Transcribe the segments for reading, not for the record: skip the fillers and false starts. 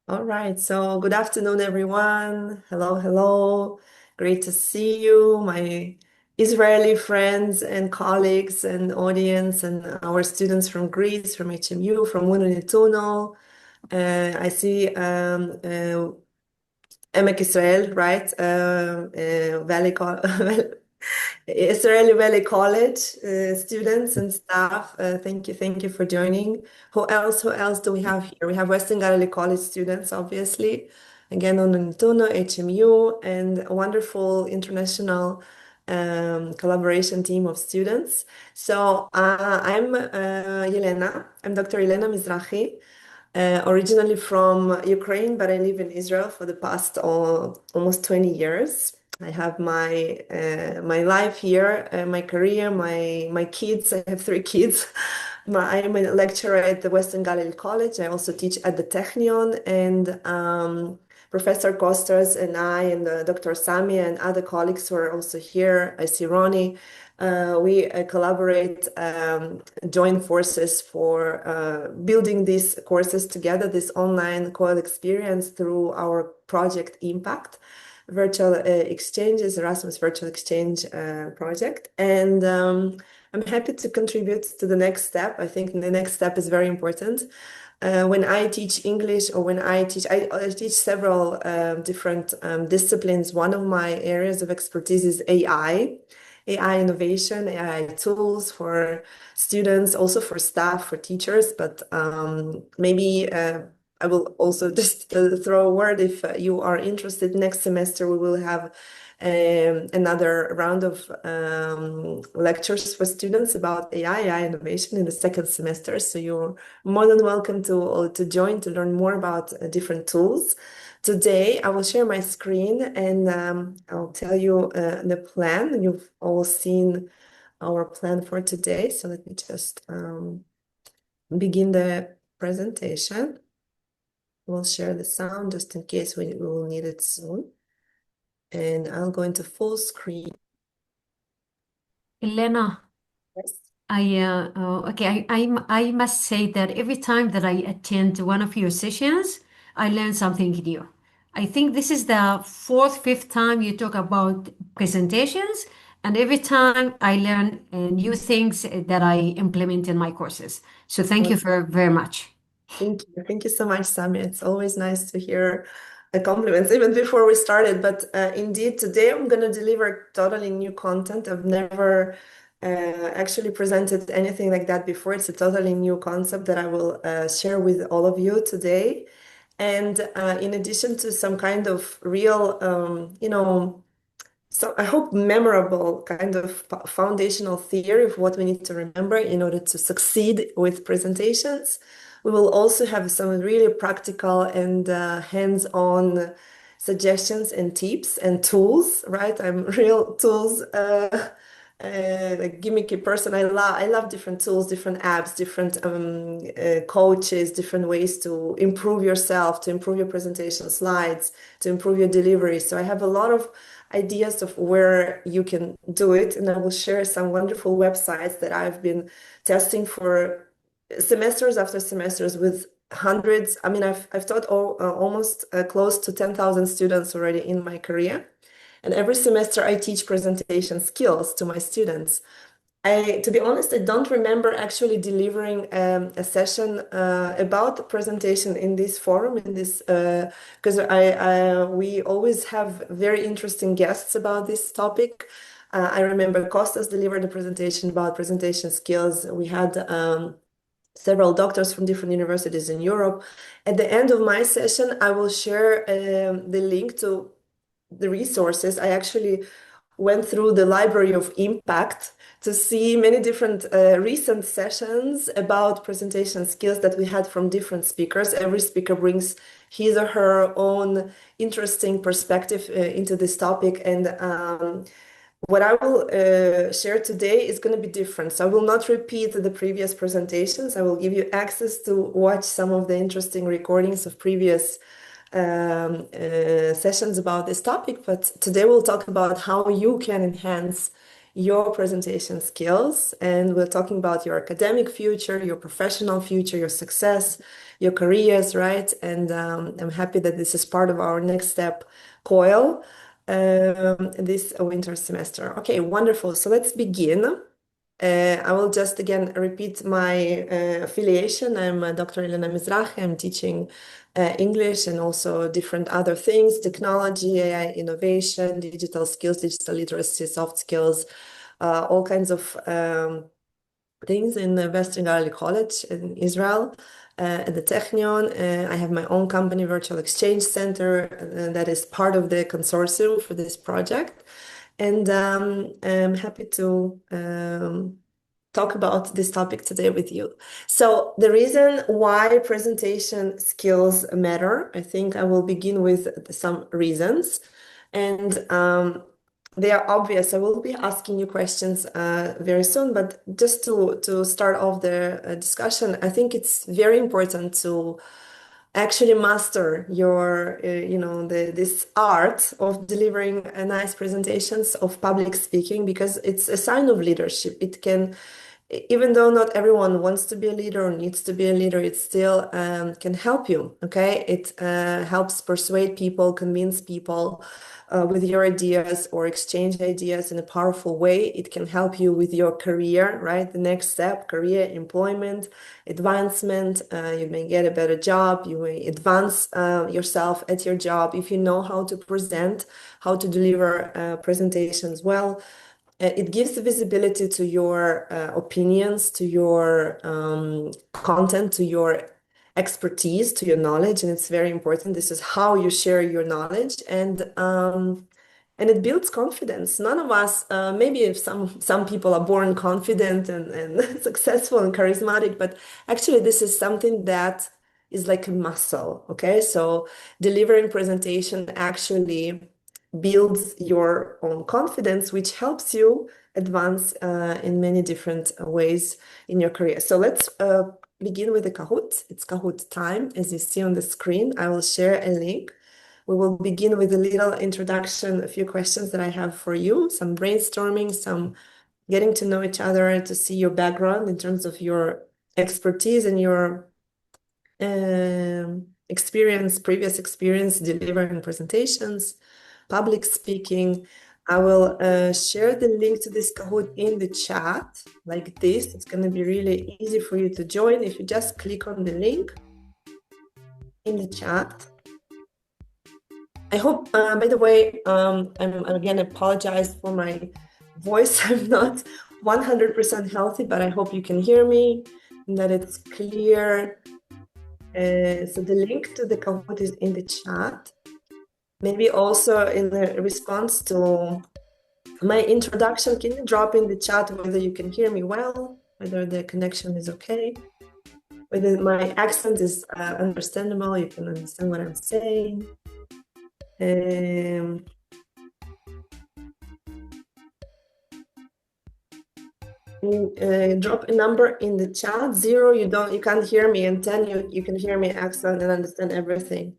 All right, so good afternoon, everyone. Hello, hello. Great to see you, my Israeli friends and colleagues and audience, and our students from Greece, from HMU, from Unituno. I see Emek Israel, right? Valley Israeli Valley College students and staff. Thank you for joining. Who else do we have here? We have Western Galilee College students, obviously. Again, on Unituno, HMU, and a wonderful international collaboration team of students. So I'm Yelena. I'm Dr. Yelena Mizrahi. Originally from Ukraine, but I live in Israel for the past almost 20 years. I have my life here, my career, my kids. I have three kids. I'm a lecturer at the Western Galilee College. I also teach at the Technion, and Professor Kostas and I and Dr. Sami and other colleagues who are also here. I see Ronnie. We collaborate, join forces for building these courses together, this online co-ed experience through our project Impact, virtual exchanges, Erasmus Virtual Exchange project. And I'm happy to contribute to the next step. I think the next step is very important. When I teach English or when I teach several different disciplines. One of my areas of expertise is AI innovation, AI tools for students, also for staff, for teachers. But maybe I will also just throw a word if you are interested. Next semester, we will have another round of lectures for students about AI innovation in the second semester. So you're more than welcome to join to learn more about different tools. Today, I will share my screen and I'll tell you the plan. You've all seen our plan for today. So let me just begin the presentation. We'll share the sound just in case we will need it soon. And I'll go into full screen. Elena, Yes. I must say that every time that I attend one of your sessions, I learn something new. I think this is the fourth, fifth time you talk about presentations, and every time I learn new things that I implement in my courses. So thank you for very much. Thank you. Thank you so much, Sami. It's always nice to hear compliments, even before we started. But indeed, today I'm going to deliver totally new content. I've never actually presented anything like that before. It's a totally new concept that I will share with all of you today. And in addition to some kind of real, so I hope memorable kind of foundational theory of what we need to remember in order to succeed with presentations. We will also have some really practical and hands-on suggestions and tips and tools, right? I'm real tools like gimmicky person. I love different tools, different apps, different coaches, different ways to improve yourself, to improve your presentation slides, to improve your delivery. So I have a lot of ideas of where you can do it, and I will share some wonderful websites that I've been testing for semesters after semesters with hundreds. I mean, I've taught almost close to 10,000 students already in my career. And every semester I teach presentation skills to my students. To be honest, I don't remember actually delivering a session about the presentation in this forum, in this because we always have very interesting guests about this topic. I remember Costas delivered a presentation about presentation skills. We had several doctors from different universities in Europe. At the end of my session, I will share the link to the resources. I actually went through the library of impact to see many different recent sessions about presentation skills that we had from different speakers. Every speaker brings his or her own interesting perspective into this topic. And what I will share today is going to be different. So I will not repeat the previous presentations. I will give you access to watch some of the interesting recordings of previous sessions about this topic. But today we'll talk about how you can enhance your presentation skills. And we're talking about your academic future, your professional future, your success, your careers, right? And I'm happy that this is part of our next step coil this winter semester. Okay, wonderful. So let's begin. I will just again repeat my affiliation. I'm Dr. Elena Mizrahi. I'm teaching English and also different other things, technology, AI innovation, digital skills, digital literacy, soft skills, all kinds of things in the Western Galilee College in Israel. At the Technion, I have my own company, Virtual Exchange Center, that is part of the consortium for this project. And I'm happy to talk about this topic today with you. So the reason why presentation skills matter, I think I will begin with some reasons. And they are obvious. I will be asking you questions very soon, but just to start off the discussion, I think it's very important to actually master your, this art of delivering nice presentations of public speaking because it's a sign of leadership. It can, even though not everyone wants to be a leader or needs to be a leader, it still can help you, okay? It helps persuade people, convince people with your ideas or exchange ideas in a powerful way. It can help you with your career, right? The next step, career, employment, advancement. You may get a better job. You may advance yourself at your job if you know how to present, how to deliver presentations well. It gives visibility to your opinions, to your content, to your expertise, to your knowledge, and it's very important. This is how you share your knowledge, and it builds confidence. None of us, maybe if some people are born confident and successful and charismatic, but actually this is something that is like a muscle. Okay, so delivering presentation actually builds your own confidence, which helps you advance in many different ways in your career. So let's begin with the Kahoot. It's Kahoot time. As you see on the screen, I will share a link. We will begin with a little introduction, a few questions that I have for you, some brainstorming, some getting to know each other, to see your background in terms of your expertise and your previous experience delivering presentations, public speaking. I will share the link to this Kahoot in the chat like this. It's going to be really easy for you to join if you just click on the link in the chat. I hope, by the way, I'm again apologize for my voice. I'm not 100% healthy, but I hope you can hear me and that it's clear. So the link to the Kahoot is in the chat. Maybe also in the response to my introduction, can you drop in the chat whether you can hear me well, whether the connection is okay, whether my accent is understandable, you can understand what I'm saying. Drop a number in the chat. 0, you can't hear me, and 10, you can hear me accent and understand everything.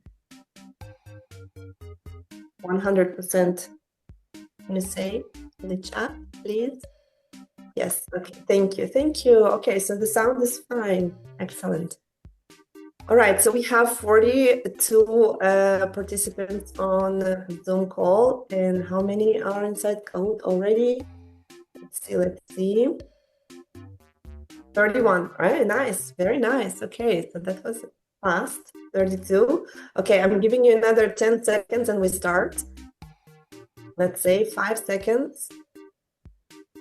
100%. Can you say in the chat, please? Yes, okay, thank you. Okay, so the sound is fine. Excellent. All right, so we have 42 participants on the Zoom call, and how many are inside Kahoot already? Let's see. 31, right? Nice, very nice. Okay, so that was fast. 32. Okay, I'm giving you another 10 seconds and we start. Let's say 5 seconds.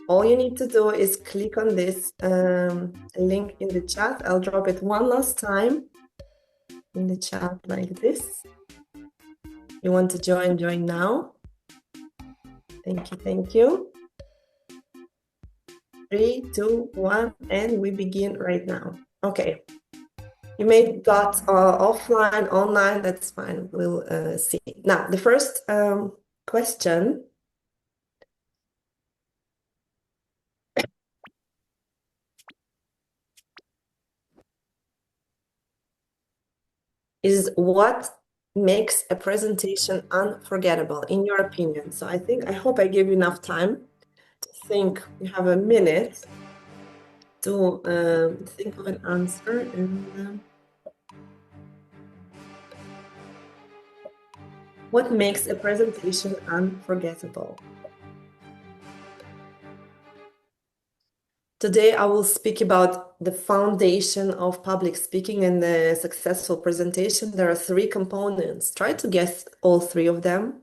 All you need to do is click on this link in the chat. I'll drop it one last time in the chat like this. You want to join now. Thank you. 3, 2, 1, and we begin right now. Okay. You may got offline, online, that's fine. We'll see. Now, the first question is, what makes a presentation unforgettable, in your opinion? So I hope I gave you enough time to think you have a minute to think of an answer. And what makes a presentation unforgettable? Today, I will speak about the foundation of public speaking and the successful presentation. There are three components. Try to guess all three of them.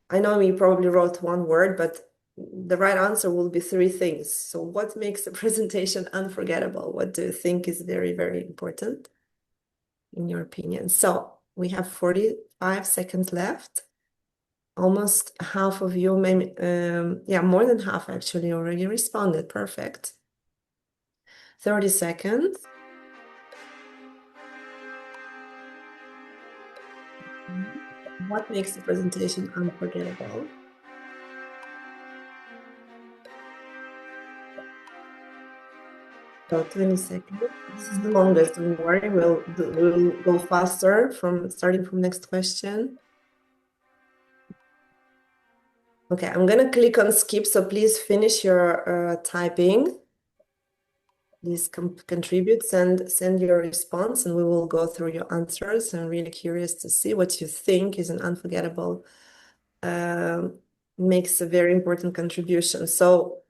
I know you probably wrote one word, but the right answer will be three things. So what makes a presentation unforgettable? What do you think is very, very important in your opinion? So we have 45 seconds left. Almost half of you, maybe, yeah, more than half actually already responded. Perfect. 30 seconds. What makes the presentation unforgettable? So 20 seconds. This is the longest, don't worry. We'll go faster starting from next question. Okay, I'm gonna click on skip, so please finish your typing. Please contribute, send your response, and we will go through your answers. I'm really curious to see what you think is an unforgettable, makes a very important contribution. So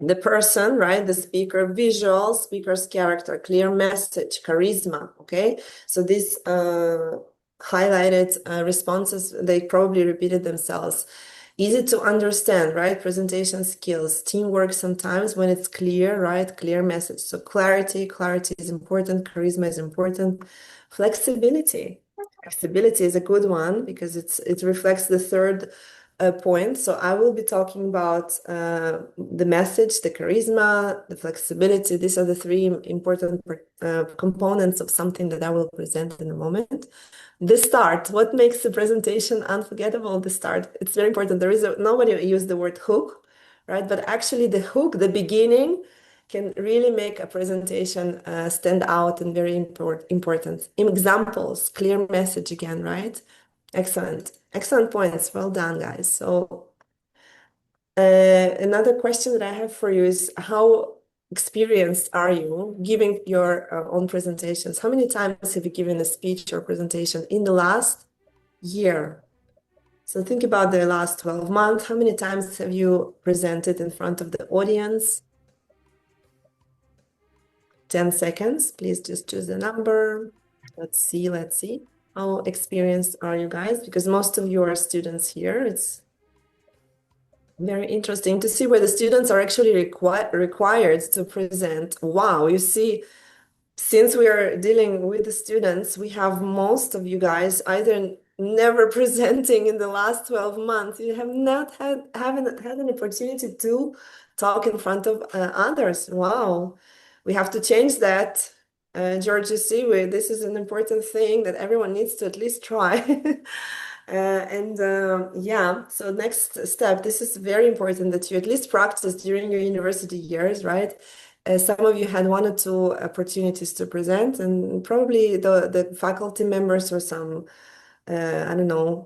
the person, right? The speaker, visual, speaker's character, clear message, charisma, okay? So these highlighted responses, they probably repeated themselves. Easy to understand, right? Presentation skills, teamwork sometimes when it's clear, right? Clear message. So clarity is important, charisma is important. Flexibility. Flexibility is a good one because it reflects the third point. So I will be talking about the message, the charisma, the flexibility. These are the three important components of something that I will present in a moment. The start. What makes the presentation unforgettable? The start. It's very important. Nobody used the word hook, right? But actually the hook, the beginning, can really make a presentation stand out and very important. Examples, clear message again, right? Excellent. Excellent points. Well done, guys. So another question that I have for you is how experienced are you giving your own presentations? How many times have you given a speech or presentation in the last year? So think about the last 12 months. How many times have you presented in front of the audience? 10 seconds. Please just choose the number. Let's see. How experienced are you guys? Because most of you are students here. It's very interesting to see where the students are actually required to present. Wow, you see, since we are dealing with the students, we have most of you guys either never presenting in the last 12 months. You have not haven't had an opportunity to talk in front of others. Wow, we have to change that. George, you see, this is an important thing that everyone needs to at least try. Yeah, so next step, this is very important that you at least practice during your university years, right? Some of you had one or two opportunities to present, and probably the faculty members or some, I don't know,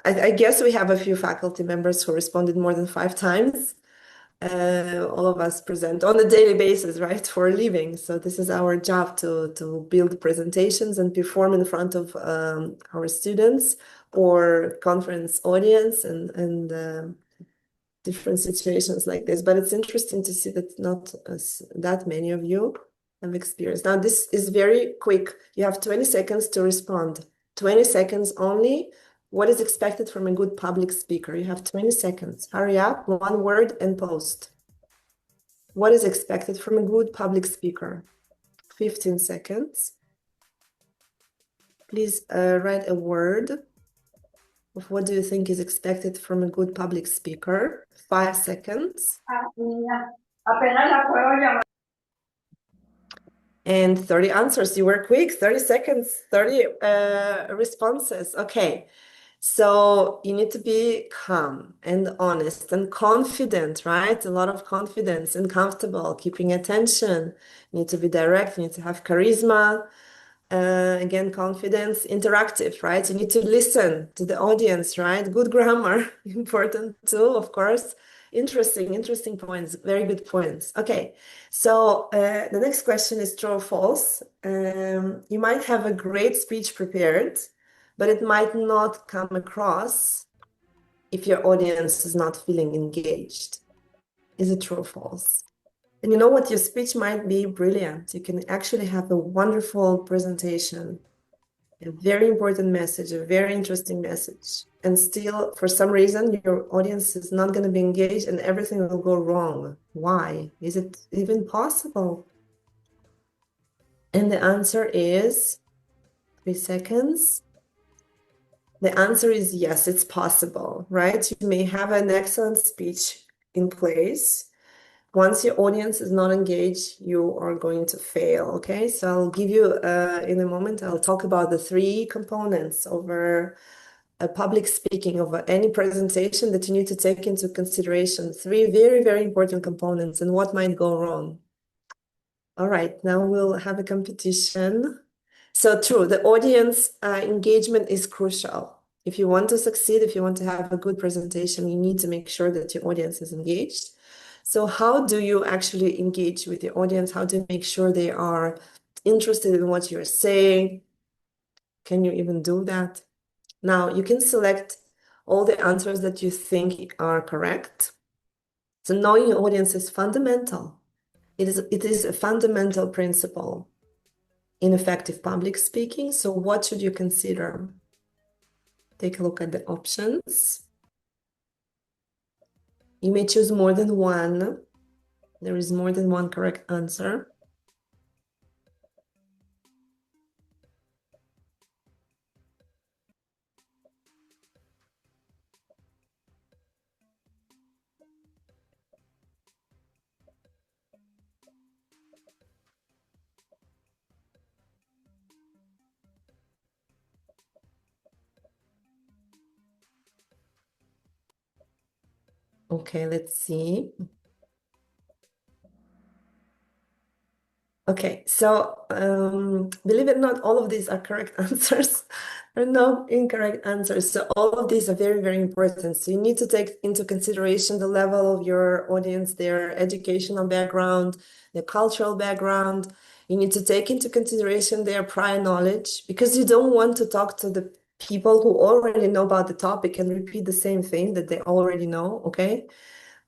I guess we have a few faculty members who responded more than 5 times. All of us present on a daily basis, right, for a living. So this is our job to build presentations and perform in front of our students or conference audience and different situations like this. But it's interesting to see that not that many of you have experience. Now, this is very quick. You have 20 seconds to respond. 20 seconds only. What is expected from a good public speaker? You have 20 seconds. Hurry up, one word and post. What is expected from a good public speaker? 15 seconds. Please write a word of what do you think is expected from a good public speaker. 5 seconds. And 30 answers. You were quick. 30 seconds, 30 responses. Okay. So you need to be calm and honest and confident, right? A lot of confidence and comfortable, keeping attention. You need to be direct. You need to have charisma. Again, confidence, interactive, right? You need to listen to the audience, right? Good grammar, important too, of course. Interesting points. Very good points. Okay, so the next question is true or false. You might have a great speech prepared, but it might not come across if your audience is not feeling engaged. Is it true or false? And you know what? Your speech might be brilliant. You can actually have a wonderful presentation, a very important message, a very interesting message. And still, for some reason, your audience is not going to be engaged and everything will go wrong. Why? Is it even possible? And the answer is 3 seconds. The answer is yes, it's possible, right? You may have an excellent speech in place. Once your audience is not engaged, you are going to fail, okay? So I'll give you, in a moment, I'll talk about the 3 components over a public speaking, of any presentation that you need to take into consideration. 3 very important components and what might go wrong. All right, now we'll have a competition. So true, the audience engagement is crucial. If you want to succeed, if you want to have a good presentation, you need to make sure that your audience is engaged. So how do you actually engage with your audience? How do you make sure they are interested in what you're saying? Can you even do that? Now, you can select all the answers that you think are correct. So knowing your audience is fundamental. It is a fundamental principle in effective public speaking. So what should you consider? Take a look at the options. You may choose more than one. There is more than one correct answer. Okay, let's see. Okay, so believe it or not, all of these are correct answers. There are no incorrect answers. So all of these are very important. So you need to take into consideration the level of your audience, their educational background, their cultural background. You need to take into consideration their prior knowledge, because you don't want to talk to the people who already know about the topic and repeat the same thing that they already know, okay?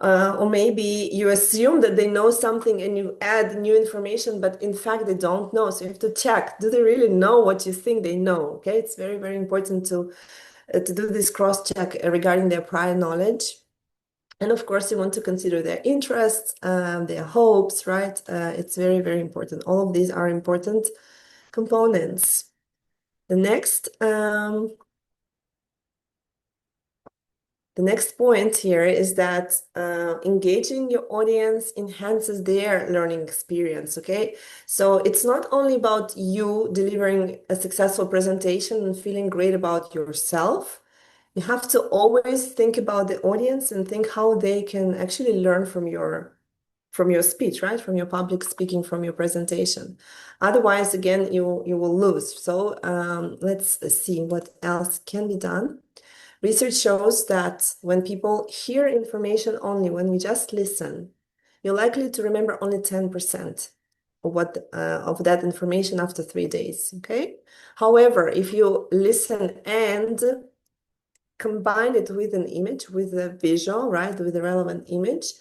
Or maybe you assume that they know something and you add new information, but in fact they don't know. So you have to check, do they really know what you think they know? Okay, it's very important to do this cross-check regarding their prior knowledge. And of course, you want to consider their interests, their hopes, right? It's very important. All of these are important components. The next point here is that engaging your audience enhances their learning experience, okay? So it's not only about you delivering a successful presentation and feeling great about yourself. You have to always think about the audience and think how they can actually learn from your speech, right? From your public speaking, from your presentation. Otherwise, again, you will lose. So let's see what else can be done. Research shows that when people hear information only, when we just listen, you're likely to remember only 10% of that information after 3 days, okay? However, if you listen and combine it with an image, with a visual, right, with a relevant image,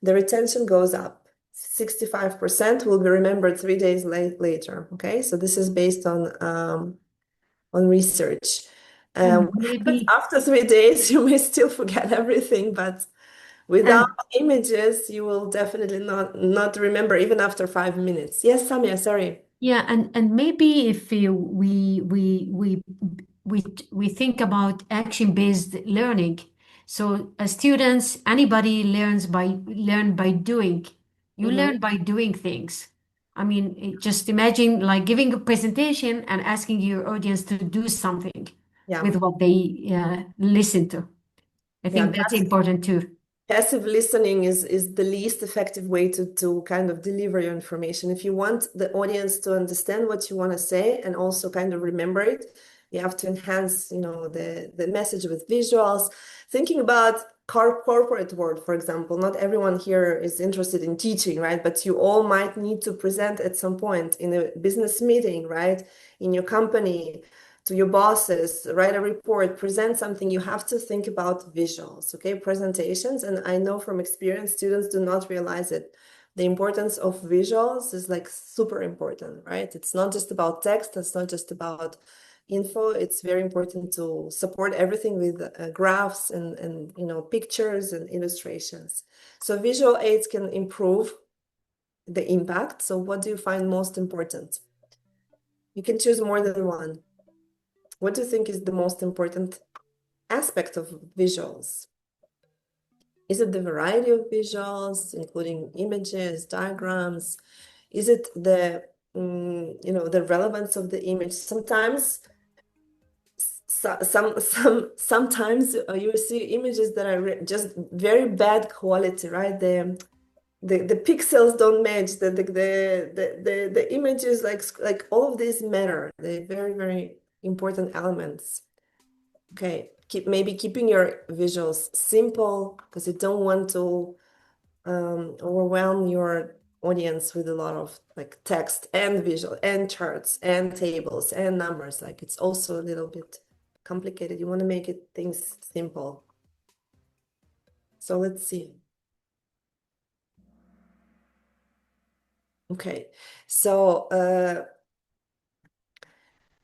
the retention goes up. 65% will be remembered 3 days later, okay? So this is based on research. And What happens maybe, after 3 days, you may still forget everything, but without and images, you will definitely not remember even after 5 minutes. Yes, Samia, sorry. yeah, and maybe if we think about action-based learning. So students, anybody learn by doing. You Mhm. learn by doing things. I mean, just imagine like giving a presentation and asking your audience to do something Yeah, with what they listen to. I yeah. think that's important too. Passive listening is the least effective way to kind of deliver your information. If you want the audience to understand what you want to say and also kind of remember it, You have to enhance, the message with visuals. Thinking about corporate world, for example, not everyone here is interested in teaching, right? But you all might need to present at some point in a business meeting, right? In your company, to your bosses, write a report, present something. You have to think about visuals, okay? Presentations. And I know from experience, students do not realize it. The importance of visuals is like super important, right? It's not just about text. It's not just about info. It's very important to support everything with graphs and pictures and illustrations. So visual aids can improve the impact. So what do you find most important? You can choose more than one. What do you think is the most important aspect of visuals? Is it the variety of visuals, including images, diagrams? Is it the relevance of the image? Sometimes sometimes you see images that are just very bad quality, right? The pixels don't match. The images, like all of these matter. They're very, very important elements. Okay, maybe keeping your visuals simple because you don't want to overwhelm your audience with a lot of like text and visual and charts and tables and numbers. Like it's also a little bit complicated. You want to make things simple. So let's see. Okay, so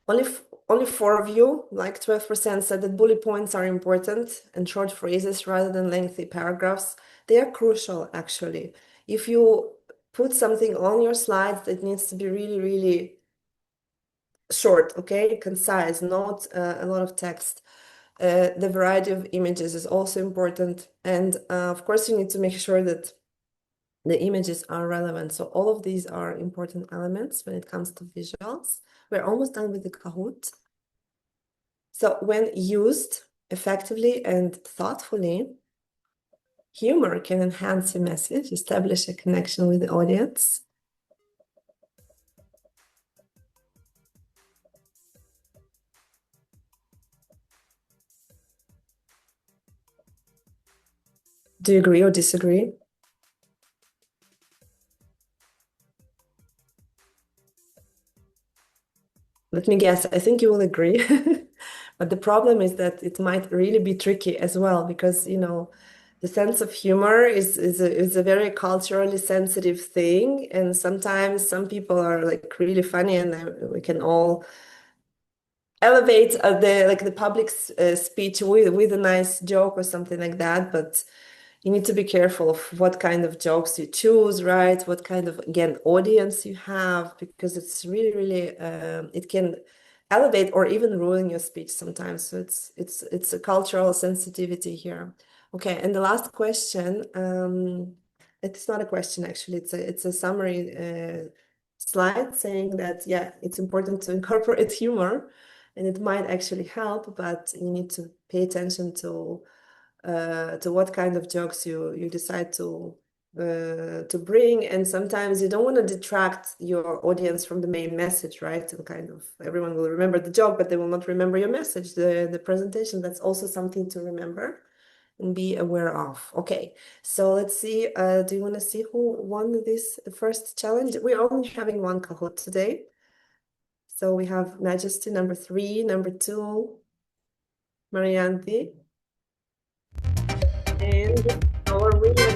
only four of you, like 12%, said that bullet points are important and short phrases rather than lengthy paragraphs. They are crucial, actually. If you put something on your slides, it needs to be really, really short, okay, concise, not a lot of text. The variety of images is also important. And of course, you need to make sure that the images are relevant. So all of these are important elements when it comes to visuals. We're almost done with the Kahoot. So when used effectively and thoughtfully, humor can enhance your message, establish a connection with the audience. Do you agree or disagree? Let me guess, I think you will agree. But the problem is that it might really be tricky as well because, the sense of humor is a very culturally sensitive thing. And sometimes some people are like really funny and we can all elevate the public speech with a nice joke or something like that. But you need to be careful of what kind of jokes you choose, right? What kind of, again, audience you have, because it's really, really, it can elevate or even ruin your speech sometimes. So it's a cultural sensitivity here. Okay, and the last question, it's not a question actually, it's a summary slide saying that, yeah, it's important to incorporate humor and it might actually help, but you need to pay attention to what kind of jokes you decide to bring. And sometimes you don't want to detract your audience from the main message, right? And kind of everyone will remember the joke, but they will not remember your message, the presentation. That's also something to remember and be aware of. Okay, so let's see. Do you want to see who won this first challenge? We're only having one Kahoot today. So we have Majesty number 3, number 2, Marianthi, and our winner.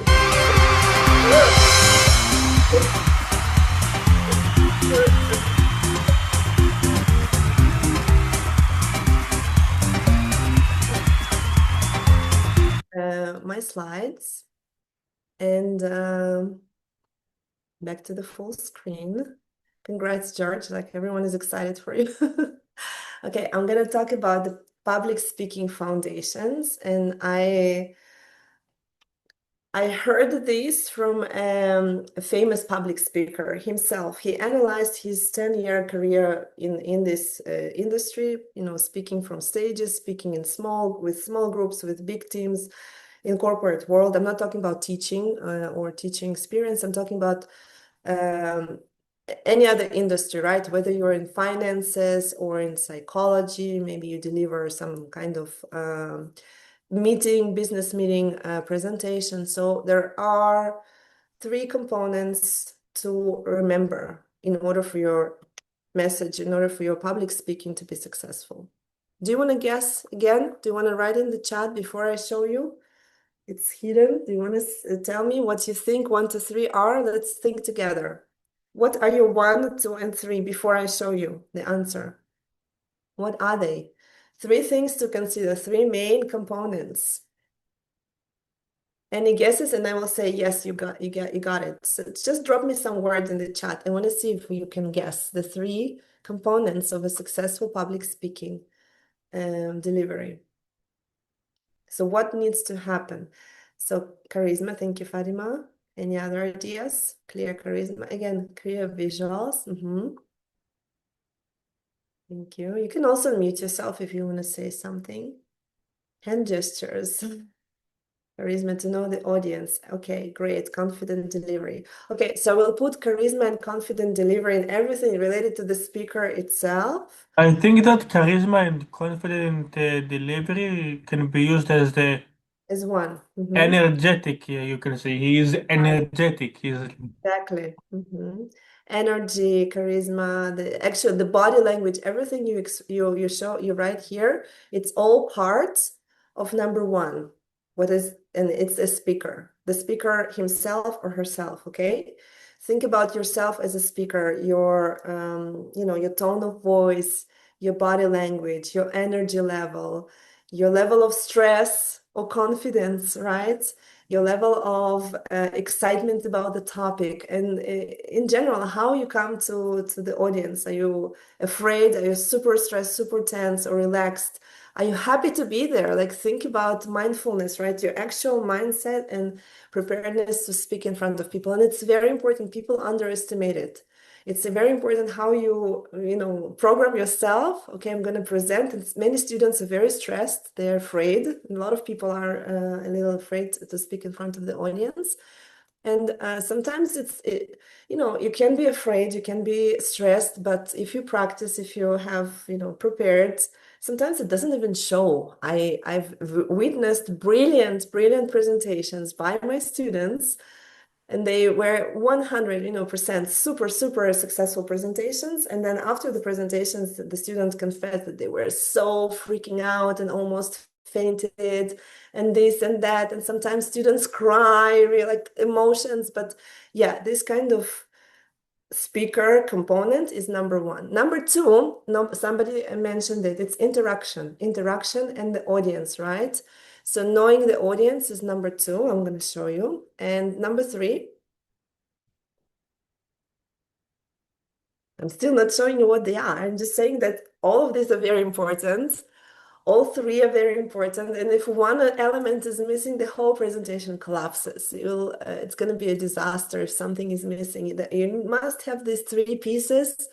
My slides and back to the full screen. Congrats, George. Like everyone is excited for you. Okay, I'm gonna talk about the public speaking foundations, and I heard this from a famous public speaker himself. He analyzed his 10-year career in this industry, speaking from stages, speaking with small groups, with big teams in corporate world. I'm not talking about teaching or teaching experience. I'm talking about any other industry, right? Whether you're in finances or in psychology, maybe you deliver some kind of meeting, business meeting, presentation. So there are three components to remember in order for your message, in order for your public speaking to be successful. Do you want to guess again? Do you want to write in the chat before I show you? It's hidden. Do you want to tell me what you think 1 to 3 are? Let's think together. What are your 1, 2, and 3 before I show you the answer? What are they? Three things to consider, three main components. Any guesses? And I will say, yes, you got it. So just drop me some words in the chat. I want to see if you can guess the three components of a successful public speaking delivery. So what needs to happen? So charisma, thank you, Fatima. Any other ideas? Clear charisma. Again, clear visuals. Thank you. You can also mute yourself if you want to say something. Hand gestures. Charisma to know the audience. Okay, great. Confident delivery. Okay, so we'll put charisma and confident delivery in everything related to the speaker itself. I think that charisma and confident delivery can be used as the As one. energetic, you can say. He is energetic. He's Exactly. Energy, charisma, the body language, everything you show you write here, it's all parts of number one. And it's a speaker, the speaker himself or herself, okay? Think about yourself as a speaker, your tone of voice, your body language, your energy level, your level of stress or confidence, right? Your level of excitement about the topic, and in general, how you come to the audience. Are you afraid? Are you super stressed, super tense, or relaxed? Are you happy to be there? Like, think about mindfulness, right? Your actual mindset and preparedness to speak in front of people. And it's very important. People underestimate it. It's very important how program yourself. Okay, I'm going to present. And many students are very stressed. They're afraid. A lot of people are a little afraid to speak in front of the audience. And sometimes you can be afraid, you can be stressed, but if you practice, if you have, prepared, sometimes it doesn't even show. I've witnessed brilliant, brilliant presentations by my students, and they were 100% super super successful presentations. And then after the presentations, the students confessed that they were so freaking out and almost fainted and this and that, and sometimes students cry, really, like emotions. But yeah, this kind of speaker component is number one. Number two, no, somebody mentioned it, it's interaction and the audience, right? So knowing the audience is number two. I'm going to show you. And number three, I'm still not showing you what they are. I'm just saying that all of these are very important. All three are very important. And if one element is missing, the whole presentation collapses. It's going to be a disaster if something is missing. You must have these three pieces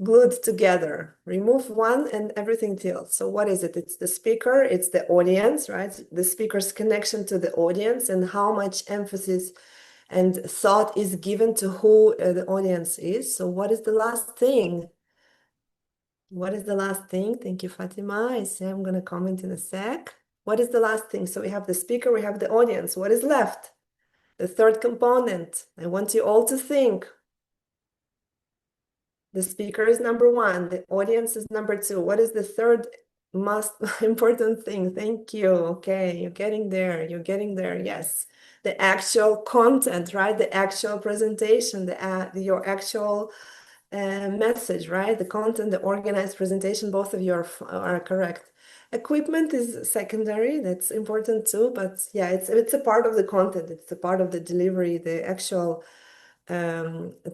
glued together. Remove one and everything tilts. So what is it? It's the speaker, it's the audience, right? The speaker's connection to the audience and how much emphasis and thought is given to who the audience is. So what is the last thing? What is the last thing? Thank you, Fatima. I say I'm going to comment in a sec. What is the last thing? So we have the speaker, we have the audience. What is left? The third component. I want you all to think. The speaker is number one. The audience is number two. What is the third most important thing? Thank you. Okay, you're getting there. You're getting there. Yes. The actual content, right? The actual presentation, your actual message, right? The content, the organized presentation, both of you are correct. Equipment is secondary. That's important too. But yeah, it's a part of the content. It's a part of the delivery. The actual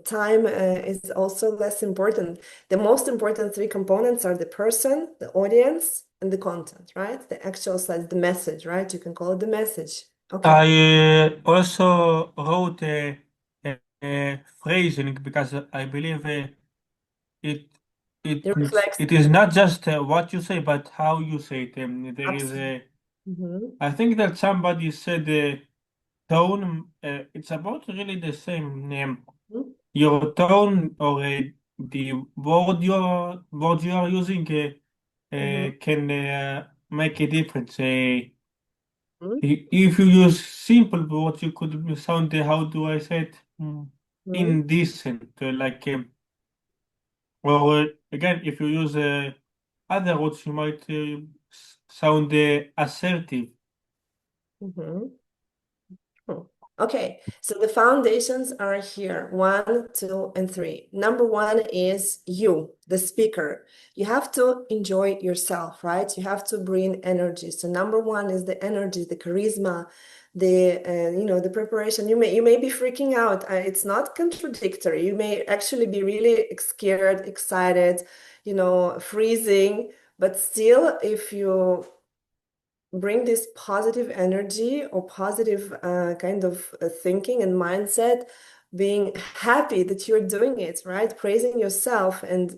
time is also less important. The most important three components are the person, the audience, and the content, right? The actual slides, the message, right? You can call it the message. Okay. I also wrote a phrasing because I believe it it It reflects. it is not just what you say, but how you say it. There is Absolutely. a. Mhm. I think that somebody said tone. It's about really the same. your tone or the word you are using Mm-hmm. can make a difference. If you use simple words, you could sound, how do I say it, Mm-hmm. indecent. Or again, if you use other words, you might sound assertive. Mm-hmm. Hmm. Okay, so the foundations are here, 1, 2, and 3. Number one is you, the speaker. You have to enjoy yourself, right? You have to bring energy. So number one is the energy, the charisma, the preparation. You may be freaking out. It's not contradictory. You may actually be really scared, excited, freezing, but still, if you bring this positive energy or positive kind of thinking and mindset, being happy that you're doing it, right? Praising yourself and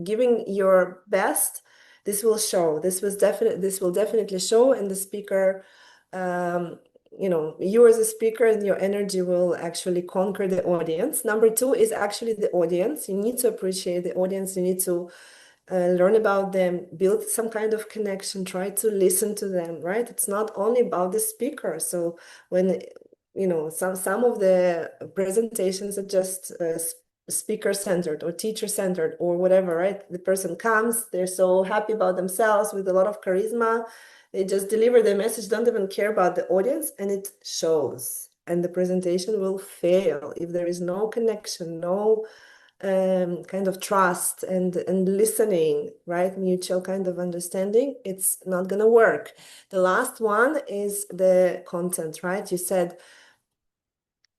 giving your best. This will show. This will definitely show, and the speaker, um, you as a speaker and your energy will actually conquer the audience. Number two is actually the audience. You need to appreciate the audience. You need to learn about them, build some kind of connection, try to listen to them, right? It's not only about the speaker. So when, some of the presentations are just speaker centered or teacher centered or whatever, right? The person comes, they're so happy about themselves with a lot of charisma. They just deliver their message, don't even care about the audience, and it shows. And the presentation will fail if there is no connection, no kind of trust and listening, right? Mutual kind of understanding. It's not gonna work. The last one is the content, right? You said,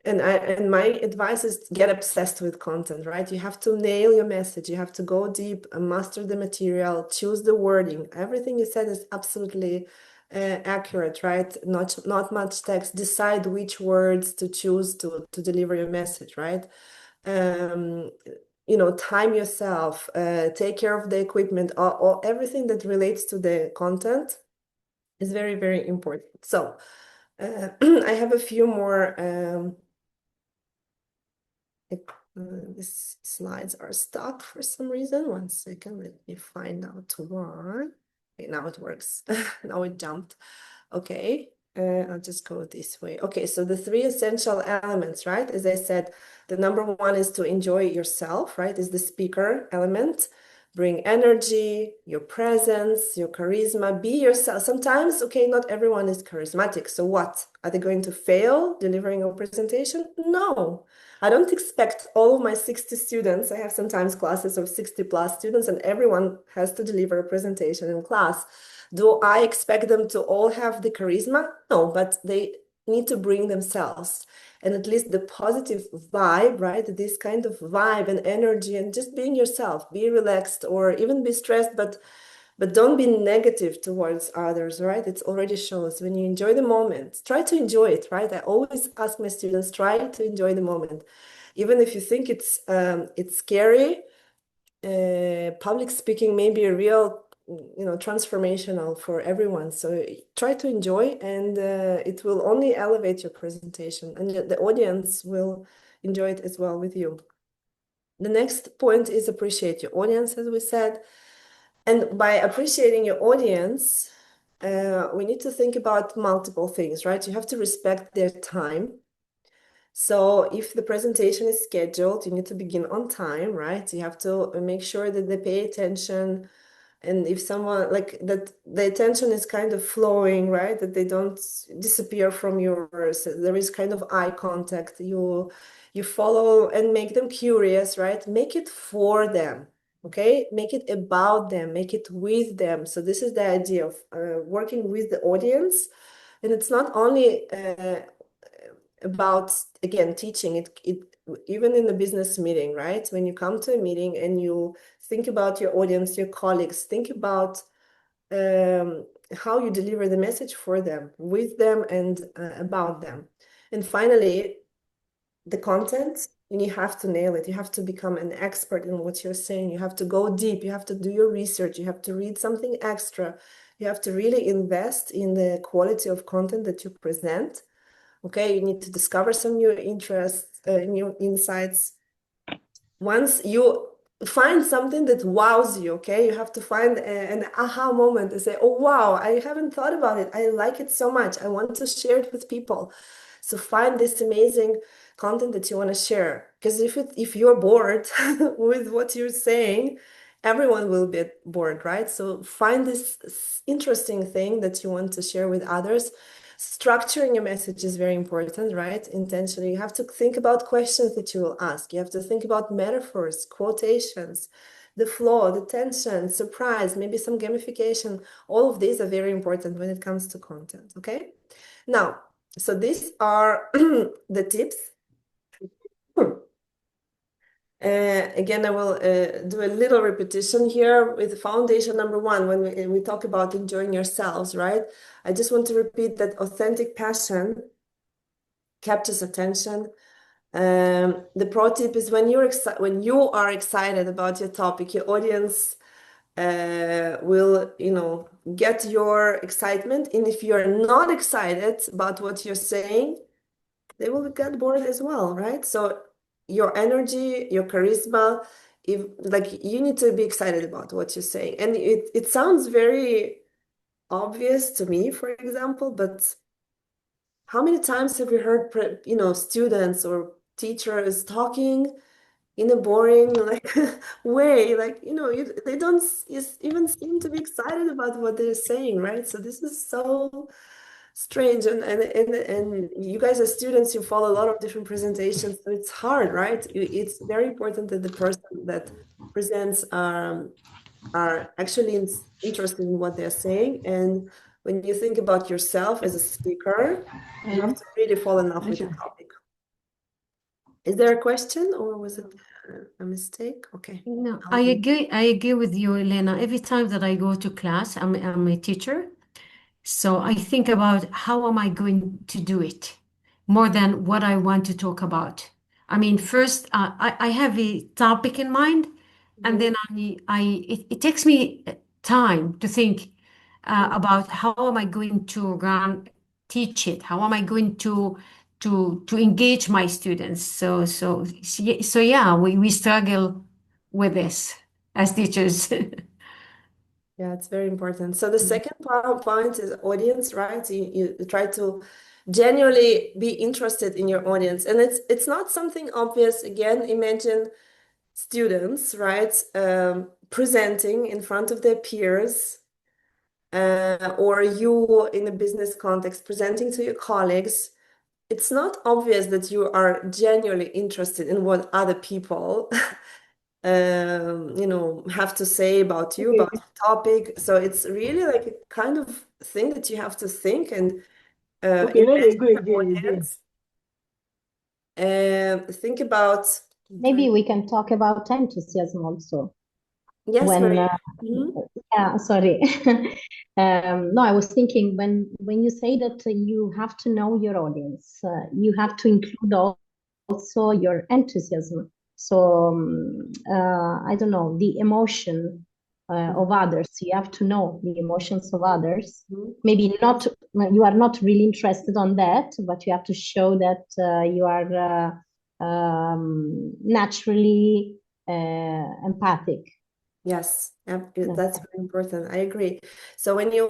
and my advice is get obsessed with content, right? You have to nail your message. You have to go deep and master the material, choose the wording. Everything you said is absolutely accurate, right? Not much text. Decide which words to choose to deliver your message, right? um, time yourself, take care of the equipment, or everything that relates to the content is very, very important. So I have a few more. These slides are stuck for some reason. 1 second, let me find out why. Okay, now it works. Now it jumped. Okay, I'll just go this way. Okay, so the 3 essential elements, right? As I said, the number one is to enjoy yourself, right? Is the speaker element. Bring energy, your presence, your charisma, be yourself. Sometimes, okay, not everyone is charismatic. So what? Are they going to fail delivering a presentation? No. I don't expect all of my 60 students. I have sometimes classes of 60 plus students, and everyone has to deliver a presentation in class. Do I expect them to all have the charisma? No, but they need to bring themselves and at least the positive vibe, right? This kind of vibe and energy, and just being yourself, be relaxed or even be stressed, but don't be negative towards others, right? It already shows when you enjoy the moment, try to enjoy it, right? I always ask my students, try to enjoy the moment. Even if you think it's scary, public speaking may be a real, transformational for everyone. So try to enjoy, and it will only elevate your presentation, and the audience will enjoy it as well with you. The next point is appreciate your audience, as we said. And by appreciating your audience, we need to think about multiple things, right? You have to respect their time. So if the presentation is scheduled, you need to begin on time, right? You have to make sure that they pay attention. And if someone like that, the attention is kind of flowing, right? That they don't disappear from yours. There is kind of eye contact. You follow and make them curious, right? Make it for them, okay? Make it about them, make it with them. So this is the idea of working with the audience. And it's not only about, again, teaching it even in the business meeting, right? When you come to a meeting and you think about your audience, your colleagues, think about how you deliver the message for them, with them, and about them. And finally, the content, you have to nail it. You have to become an expert in what you're saying. You have to go deep. You have to do your research. You have to read something extra. You have to really invest in the quality of content that you present. Okay, you need to discover some new interests, new insights. once you find something that wows you, okay? You have to find an aha moment and say, oh, wow, I haven't thought about it. I like it so much. I want to share it with people. So find this amazing content that you want to share. Because if you're bored with what you're saying, everyone will be bored, right? So find this interesting thing that you want to share with others. Structuring a message is very important, right? Intentionally. You have to think about questions that you will ask. You have to think about metaphors, quotations, the flow, the tension, surprise, maybe some gamification. All of these are very important when it comes to content, okay? Now, so these are the tips. Again, I will do a little repetition here with foundation number one when we talk about enjoying yourselves, right? I just want to repeat that authentic passion captures attention. The pro tip is when you are excited about your topic, your audience will, get your excitement. And if you're not excited about what you're saying, they will get bored as well, right? So your energy, your charisma, if like you need to be excited about what you're saying. And it sounds very obvious to me, for example, but how many times have you heard, students or teachers talking in a boring like way, like they don't even seem to be excited about what they're saying, right? So this is so strange, and you guys as students, you follow a lot of different presentations, so it's hard, right? It's very important that the person that presents are actually interested in what they're saying. And when you think about yourself as a speaker, you have to really fall in love with the topic. Is there a question or was it a mistake? Okay. No, I agree with you, Elena. Every time that I go to class, I'm a teacher. So I think about how am I going to do it more than what I want to talk about. I mean, first, I have a topic in mind, and then it takes me time to think about how am I going to teach it? How am I going to engage my students? So yeah, we struggle with this as teachers. Yeah, it's very important. So the second point is audience, right? You try to genuinely be interested in your audience. And it's not something obvious. Again, imagine students, right? Presenting in front of their peers, or you in a business context presenting to your colleagues. It's not obvious that you are genuinely interested in what other people have to say about you, about the topic. So it's really like a kind of thing that you have to think and Okay, let me imagine go your again. audience and think about. Maybe we can talk about enthusiasm also. Yes, When Maria. Mhm. yeah, sorry. No, I was thinking when you say that you have to know your audience, you have to include also your enthusiasm. So I don't know, the emotion of others. You have to know the emotions of others. Mhm. Maybe not, you are not really interested on that, but you have to show that you are naturally empathic. Yes, Yeah. that's very important. I agree. So when you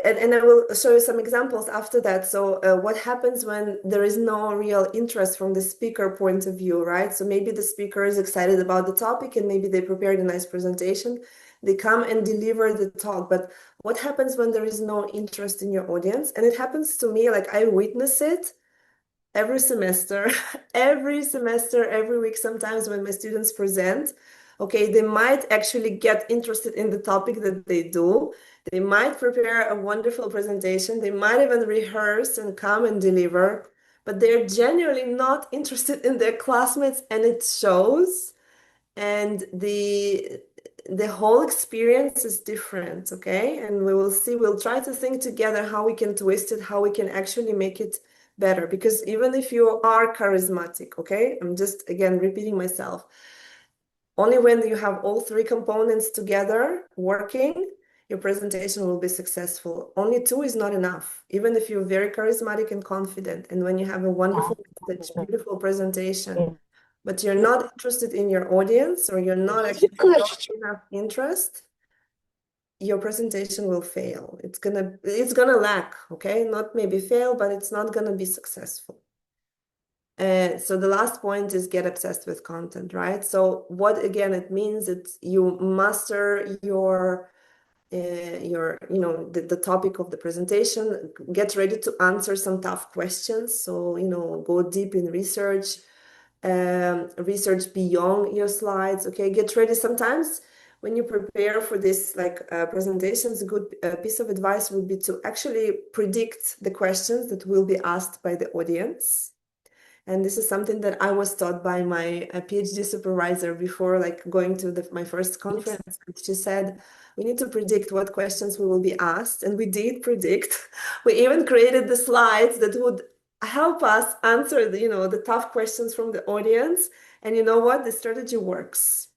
and I will show you some examples after that. So what happens when there is no real interest from the speaker point of view, right? So maybe the speaker is excited about the topic and maybe they prepared a nice presentation. They come and deliver the talk. But what happens when there is no interest in your audience? And it happens to me, like I witness it every semester, every week, sometimes when my students present, okay, they might actually get interested in the topic that they do. They might prepare a wonderful presentation. They might even rehearse and come and deliver, but they're genuinely not interested in their classmates, and it shows. And the whole experience is different, okay? And we will see, we'll try to think together how we can twist it, how we can actually make it better. Because even if you are charismatic, okay, I'm just again repeating myself, only when you have all three components together working, your presentation will be successful. Only two is not enough, even if you're very charismatic and confident. And when you have a wonderful message, beautiful presentation, but you're not interested in your audience, or you're not actually don't have interest, your presentation will fail. It's gonna lack, okay? Not maybe fail, but it's not gonna be successful. So the last point is get obsessed with content, right? So what again it means, it's you master your the topic of the presentation, get ready to answer some tough questions. So, go deep in research, research beyond your slides. Okay, get ready. Sometimes when you prepare for this presentations, a good piece of advice would be to actually predict the questions that will be asked by the audience. And this is something that I was taught by my PhD supervisor before going to my first conference. She said, we need to predict what questions we will be asked. And we did predict. We even created the slides that would help us answer the tough questions from the audience. And you know what? The strategy works.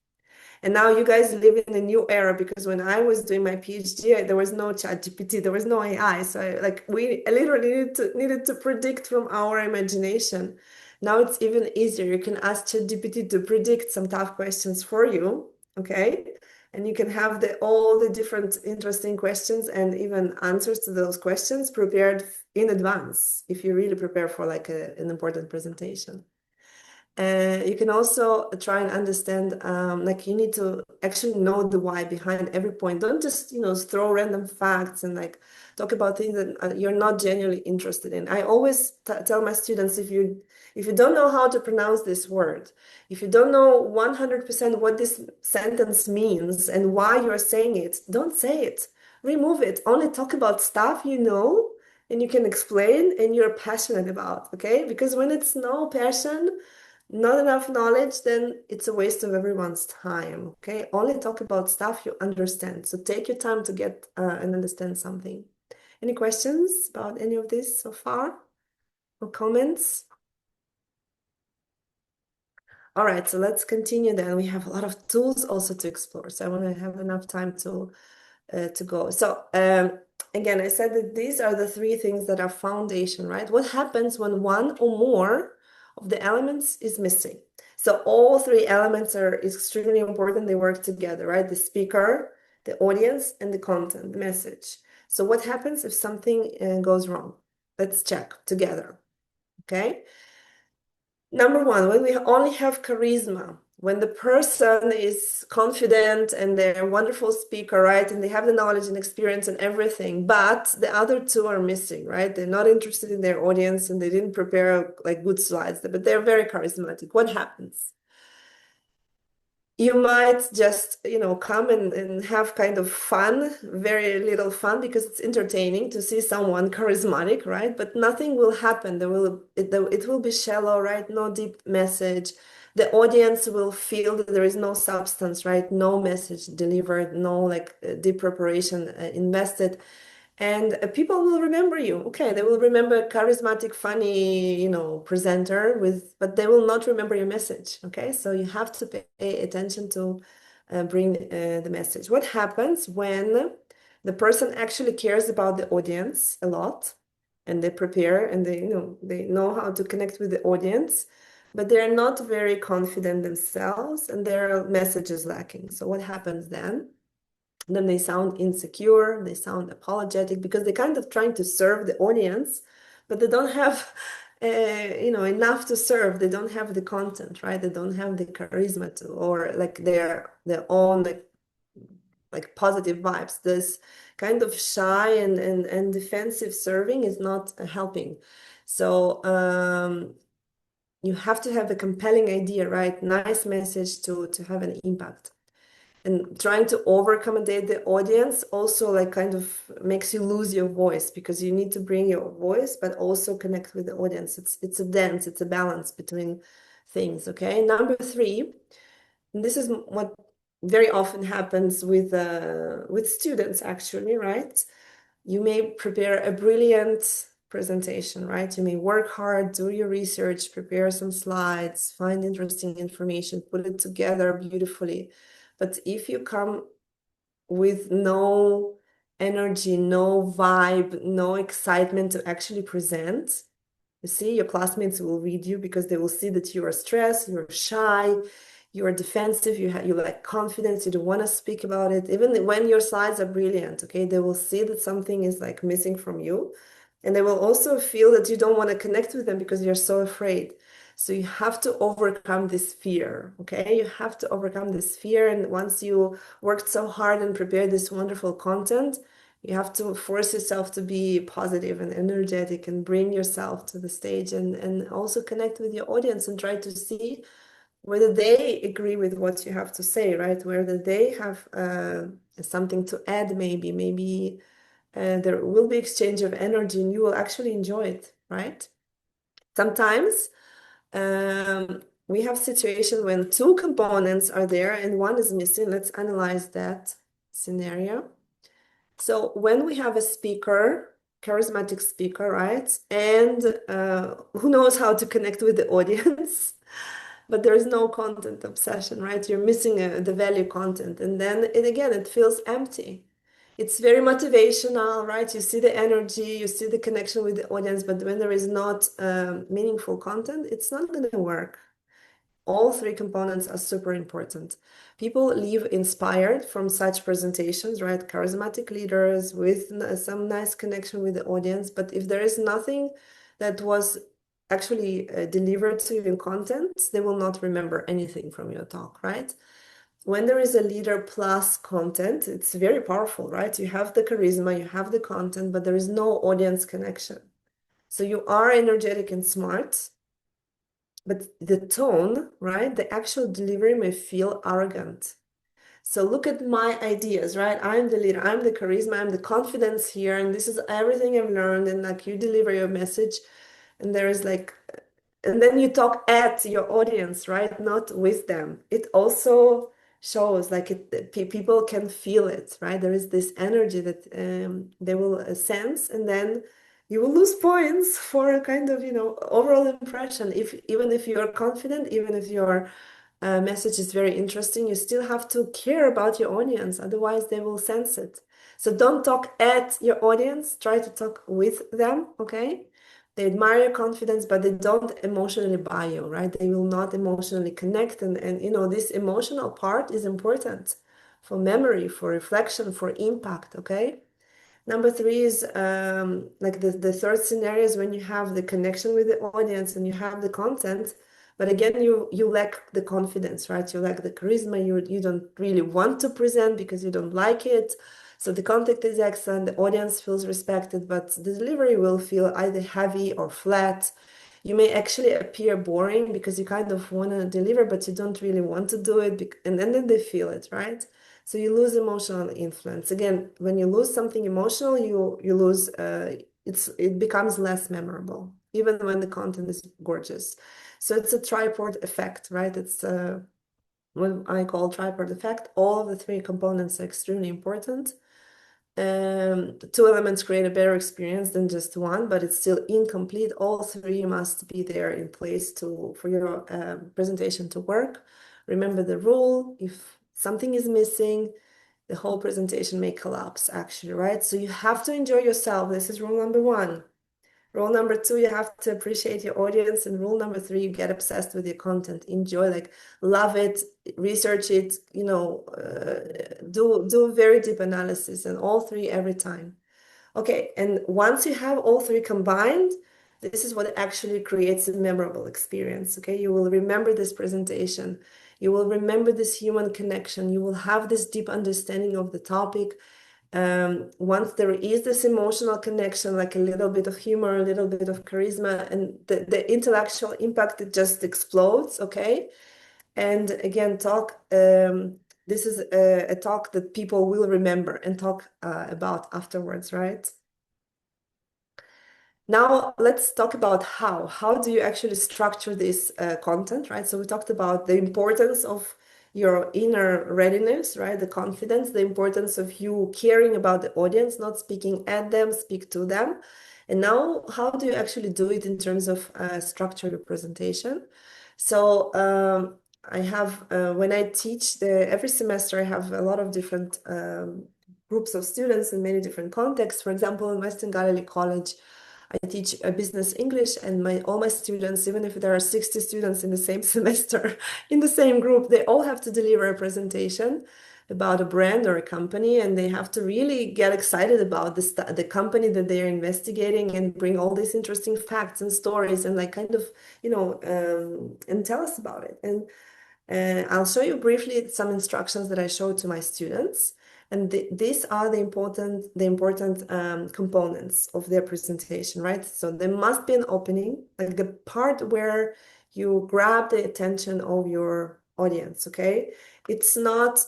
And now you guys live in a new era, because when I was doing my PhD, there was no ChatGPT, there was no AI. So we literally needed to predict from our imagination. Now it's even easier. You can ask ChatGPT to predict some tough questions for you, okay? And you can have all the different interesting questions and even answers to those questions prepared in advance if you really prepare for an important presentation. You can also try and understand, you need to actually know the why behind every point. Don't just, throw random facts and talk about things that you're not genuinely interested in. I always tell my students, if you don't know how to pronounce this word, if you don't know 100% what this sentence means and why you're saying it, don't say it. Remove it. Only talk about stuff you know and you can explain and you're passionate about, okay? Because when it's no passion, not enough knowledge, then it's a waste of everyone's time, okay? Only talk about stuff you understand. So take your time to get and understand something. Any questions about any of this so far? Or comments? All right, so let's continue then. We have a lot of tools also to explore. So I want to have enough time to go. So again, I said that these are the three things that are foundation, right? What happens when one or more of the elements is missing? So all three elements are extremely important. They work together, right? The speaker, the audience, and the content, the message. So what happens if something goes wrong? Let's check together, okay? Number one, when we only have charisma, when the person is confident and they're a wonderful speaker, right? And they have the knowledge and experience and everything, but the other two are missing, right? They're not interested in their audience and they didn't prepare good slides, but they're very charismatic. What happens? You might just, come and have kind of fun, very little fun, because it's entertaining to see someone charismatic, right? But nothing will happen. It will be shallow, right? No deep message. The audience will feel that there is no substance, right? No message delivered, no deep preparation invested. And people will remember you. Okay, they will remember charismatic, funny, presenter but they will not remember your message. Okay, so you have to pay attention to bring the message. What happens when the person actually cares about the audience a lot, and they prepare and they know how to connect with the audience, but they're not very confident themselves and their message is lacking. So what happens then? Then they sound insecure, they sound apologetic, because they're kind of trying to serve the audience, but they don't have enough to serve. They don't have the content, right? They don't have the charisma to, or their own positive vibes. This kind of shy and defensive serving is not helping. So you have to have a compelling idea, right? Nice message to have an impact. And trying to over-accommodate the audience also kind of makes you lose your voice, because you need to bring your voice, but also connect with the audience. It's a dance, it's a balance between things, okay? Number three, and this is what very often happens with students actually, right? You may prepare a brilliant presentation, right? You may work hard, do your research, prepare some slides, find interesting information, put it together beautifully. But if you come with no energy, no vibe, no excitement to actually present, You see, your classmates will read you because they will see that you are stressed, you're shy, you are defensive, you lack confidence, you don't want to speak about it. Even when your slides are brilliant, okay, they will see that something is like missing from you. And they will also feel that you don't want to connect with them because you're so afraid. So you have to overcome this fear, okay? You have to overcome this fear. And once you worked so hard and prepared this wonderful content, you have to force yourself to be positive and energetic and bring yourself to the stage and also connect with your audience and try to see whether they agree with what you have to say, right? Whether they have something to add, maybe there will be exchange of energy and you will actually enjoy it, right? Sometimes we have situation when two components are there and one is missing. Let's analyze that scenario. So when we have a speaker, charismatic speaker, right? And who knows how to connect with the audience, but there is no content obsession, right? You're missing the value content. And then it feels empty. It's very motivational, right? You see the energy, you see the connection with the audience, but when there is not meaningful content, it's not going to work. All three components are super important. People leave inspired from such presentations, right? Charismatic leaders with some nice connection with the audience. But if there is nothing that was actually delivered to you in content, they will not remember anything from your talk, right? When there is a leader plus content, it's very powerful, right? You have the charisma, you have the content, but there is no audience connection. So you are energetic and smart, but the tone, right? The actual delivery may feel arrogant. So look at my ideas, right? I'm the leader, I'm the charisma, I'm the confidence here, and this is everything I've learned. And like you deliver your message, and there is like, and then you talk at your audience, right? Not with them. It also shows like people can feel it, right? There is this energy that they will sense, and then you will lose points for a kind of, overall impression. Even if you're confident, even if your message is very interesting, you still have to care about your audience, otherwise they will sense it. So don't talk at your audience, try to talk with them, okay? They admire your confidence, but they don't emotionally buy you, right? They will not emotionally connect. And this emotional part is important for memory, for reflection, for impact, okay? Number three is like the third scenario is when you have the connection with the audience and you have the content, but again, you lack the confidence, right? You lack the charisma. You don't really want to present because you don't like it. So the content is excellent, the audience feels respected, but the delivery will feel either heavy or flat. You may actually appear boring because you kind of want to deliver, but you don't really want to do it, and then they feel it, right? So you lose emotional influence. Again, when you lose something emotional, you lose, it becomes less memorable, even when the content is gorgeous. So it's a tripod effect, right? It's what I call tripod effect. All of the three components are extremely important. Two elements create a better experience than just one, but it's still incomplete. All three must be there in place for your presentation to work. Remember the rule: if something is missing, the whole presentation may collapse, actually, right? So you have to enjoy yourself. This is rule number one. Rule number two, you have to appreciate your audience. And rule number three, you get obsessed with your content. Enjoy, like, love it, research it, do very deep analysis, and all three every time. Okay, and once you have all three combined, this is what actually creates a memorable experience, okay? You will remember this presentation. You will remember this human connection. You will have this deep understanding of the topic. Once there is this emotional connection, like a little bit of humor, a little bit of charisma, and the intellectual impact, it just explodes, okay? And again, this is a talk that people will remember and talk about afterwards, right? Now let's talk about how. How do you actually structure this content, right? So we talked about the importance of your inner readiness, right? The confidence, the importance of you caring about the audience, not speaking at them, speak to them. And now, how do you actually do it in terms of structure your presentation? So I have, when I teach every semester, I have a lot of different groups of students in many different contexts. For example, in Western Galilee College, I teach business English, and all my students, even if there are 60 students in the same semester, in the same group, they all have to deliver a presentation about a brand or a company, and they have to really get excited about the company that they are investigating and bring all these interesting facts and stories and like kind of, and tell us about it. And I'll show you briefly some instructions that I show to my students. And these are the important components of their presentation, right? So there must be an opening, like the part where you grab the attention of your audience, okay? It's not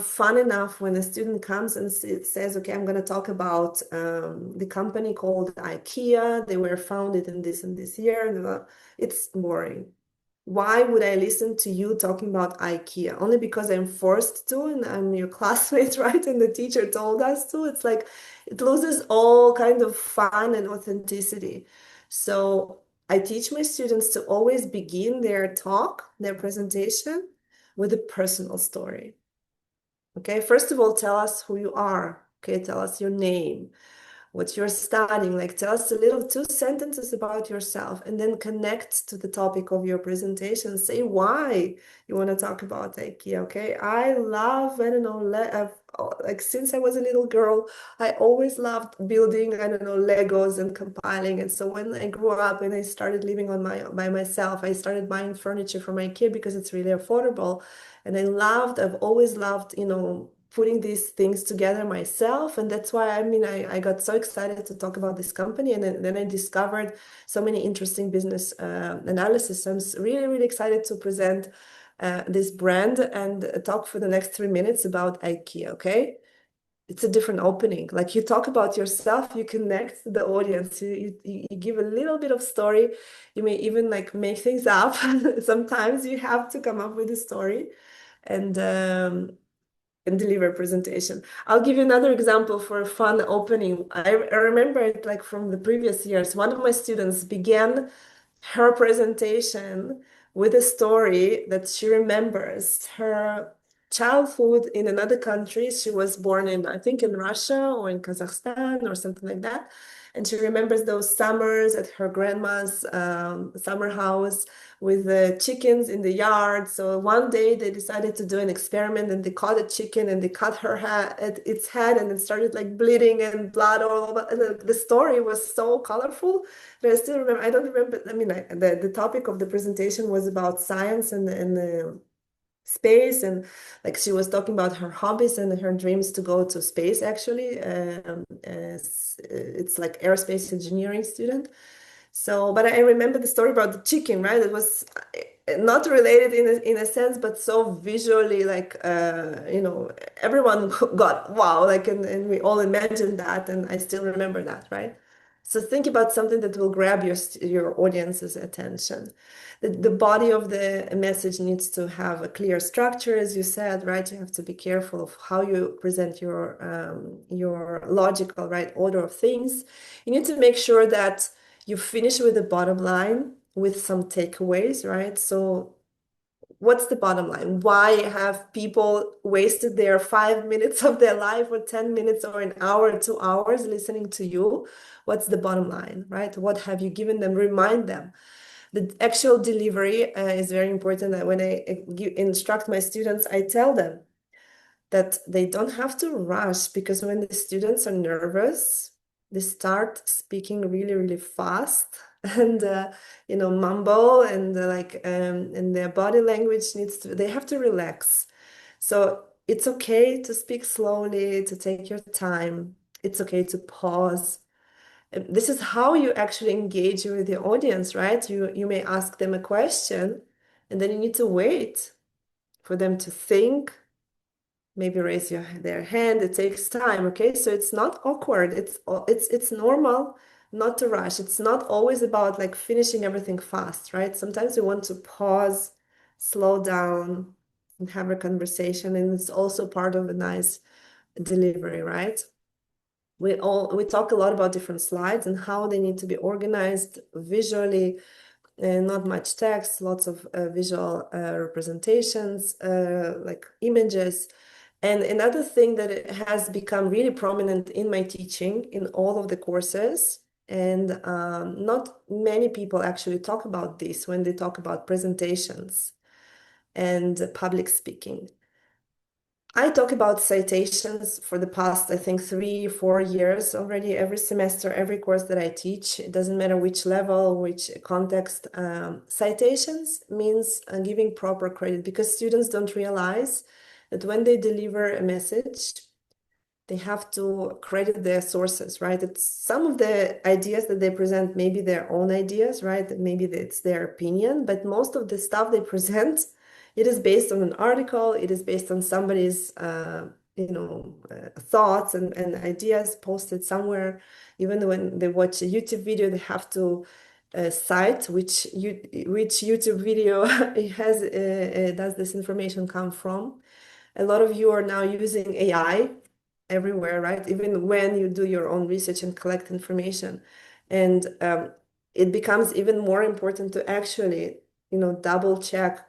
fun enough when a student comes and says, okay, I'm going to talk about the company called IKEA. They were founded in this and this year. It's boring. Why would I listen to you talking about IKEA? Only because I'm forced to and I'm your classmate, right? And the teacher told us to. It's like it loses all kind of fun and authenticity. So I teach my students to always begin their talk, their presentation, with a personal story. Okay, first of all, tell us who you are. Okay, tell us your name, what you're studying, like tell us a little 2 sentences about yourself, and then connect to the topic of your presentation. Say why you want to talk about IKEA. Okay, I love, I don't know, like since I was a little girl, I always loved building, I don't know, Legos and compiling. And so when I grew up and I started living by myself, I started buying furniture from IKEA because it's really affordable. And I've always loved, putting these things together myself. And that's why, I got so excited to talk about this company. And then I discovered so many interesting business analysis. So I'm really, really excited to present this brand and talk for the next 3 minutes about IKEA, okay? It's a different opening. Like you talk about yourself, you connect the audience, you give a little bit of story. You may even like make things up. Sometimes you have to come up with a story and deliver a presentation. I'll give you another example for a fun opening. I remember it like from the previous years. One of my students began her presentation with a story that she remembers her childhood in another country. She was born in, I think, in Russia or in Kazakhstan or something like that. And she remembers those summers at her grandma's summer house with the chickens in the yard. So one day they decided to do an experiment and they caught a chicken and they cut its head and it started like bleeding and blood all over. And the story was so colorful that I still remember. I don't remember. The topic of the presentation was about science and space, and like she was talking about her hobbies and her dreams to go to space actually. It's like aerospace engineering student. So, but I remember the story about the chicken, right? It was not related in a sense, but so visually, like, everyone got wow, like, and we all imagined that, and I still remember that, right? So think about something that will grab your audience's attention. The body of the message needs to have a clear structure, as you said, right? You have to be careful of how you present your logical, right, order of things. You need to make sure that you finish with the bottom line with some takeaways, right? So what's the bottom line? Why have people wasted their 5 minutes of their life or 10 minutes or an hour or 2 hours listening to you? What's the bottom line, right? What have you given them? Remind them. The actual delivery is very important. When I instruct my students, I tell them that they don't have to rush, because when the students are nervous, they start speaking really, really fast and mumble and and their body language they have to relax. So it's okay to speak slowly, to take your time. It's okay to pause. This is how you actually engage with the audience, right? You may ask them a question and then you need to wait for them to think, maybe raise their hand. It takes time, okay? So it's not awkward. It's normal not to rush. It's not always about like finishing everything fast, right? Sometimes we want to pause, slow down, and have a conversation, and it's also part of a nice delivery, right? We talk a lot about different slides and how they need to be organized visually, and not much text, lots of visual representations, like images. And another thing that it has become really prominent in my teaching in all of the courses And not many people actually talk about this when they talk about presentations and public speaking. I talk about citations for the past, I think, 3, 4 years already, every semester, every course that I teach. It doesn't matter which level, which context. Citations means giving proper credit, because students don't realize that when they deliver a message, they have to credit their sources, right? It's some of the ideas that they present, maybe their own ideas, right? Maybe it's their opinion, but most of the stuff they present, it is based on an article, it is based on somebody's, thoughts and ideas posted somewhere. Even when they watch a YouTube video, they have to cite which YouTube video it has does this information come from. A lot of you are now using AI everywhere, right? Even when you do your own research and collect information. And it becomes even more important to actually, double check,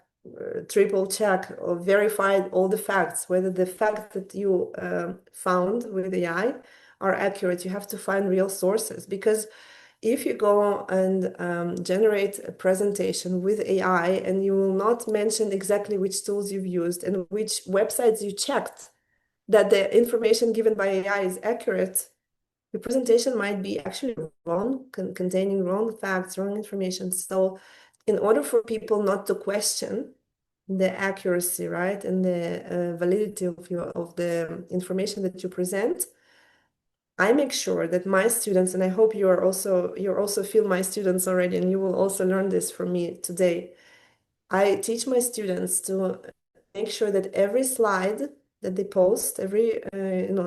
triple check, or verify all the facts, whether the facts that you found with AI are accurate. You have to find real sources, because if you go and generate a presentation with AI and you will not mention exactly which tools you've used and which websites you checked, that the information given by AI is accurate, the presentation might be actually wrong, containing wrong facts, wrong information. So in order for people not to question the accuracy, right, and the validity of the information that you present, I make sure that my students, and I hope you're also feel my students already, and you will also learn this from me today. I teach my students to make sure that every slide that they post, every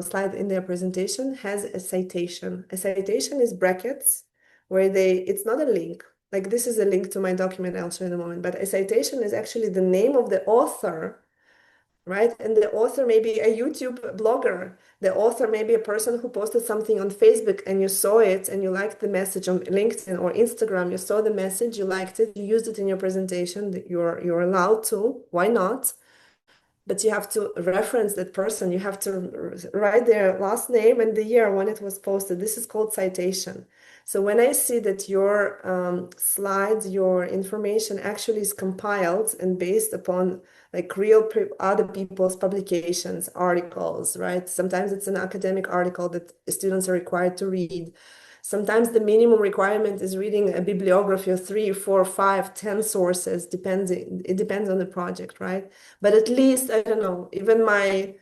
slide in their presentation has a citation. A citation is brackets where it's not a link. Like, this is a link to my document I'll show in a moment, but a citation is actually the name of the author, right? And the author may be a YouTube blogger. The author may be a person who posted something on Facebook and you saw it and you liked the message on LinkedIn or Instagram. You saw the message, you liked it, you used it in your presentation. You're allowed to. Why not? But you have to reference that person. You have to write their last name and the year when it was posted. This is called citation. So when I see that your slides, your information actually is compiled and based upon like real other people's publications, articles, right? Sometimes it's an academic article that students are required to read. Sometimes the minimum requirement is reading a bibliography of 3, 4, 5, 10 sources, it depends on the project, right? But at least, I don't know, even my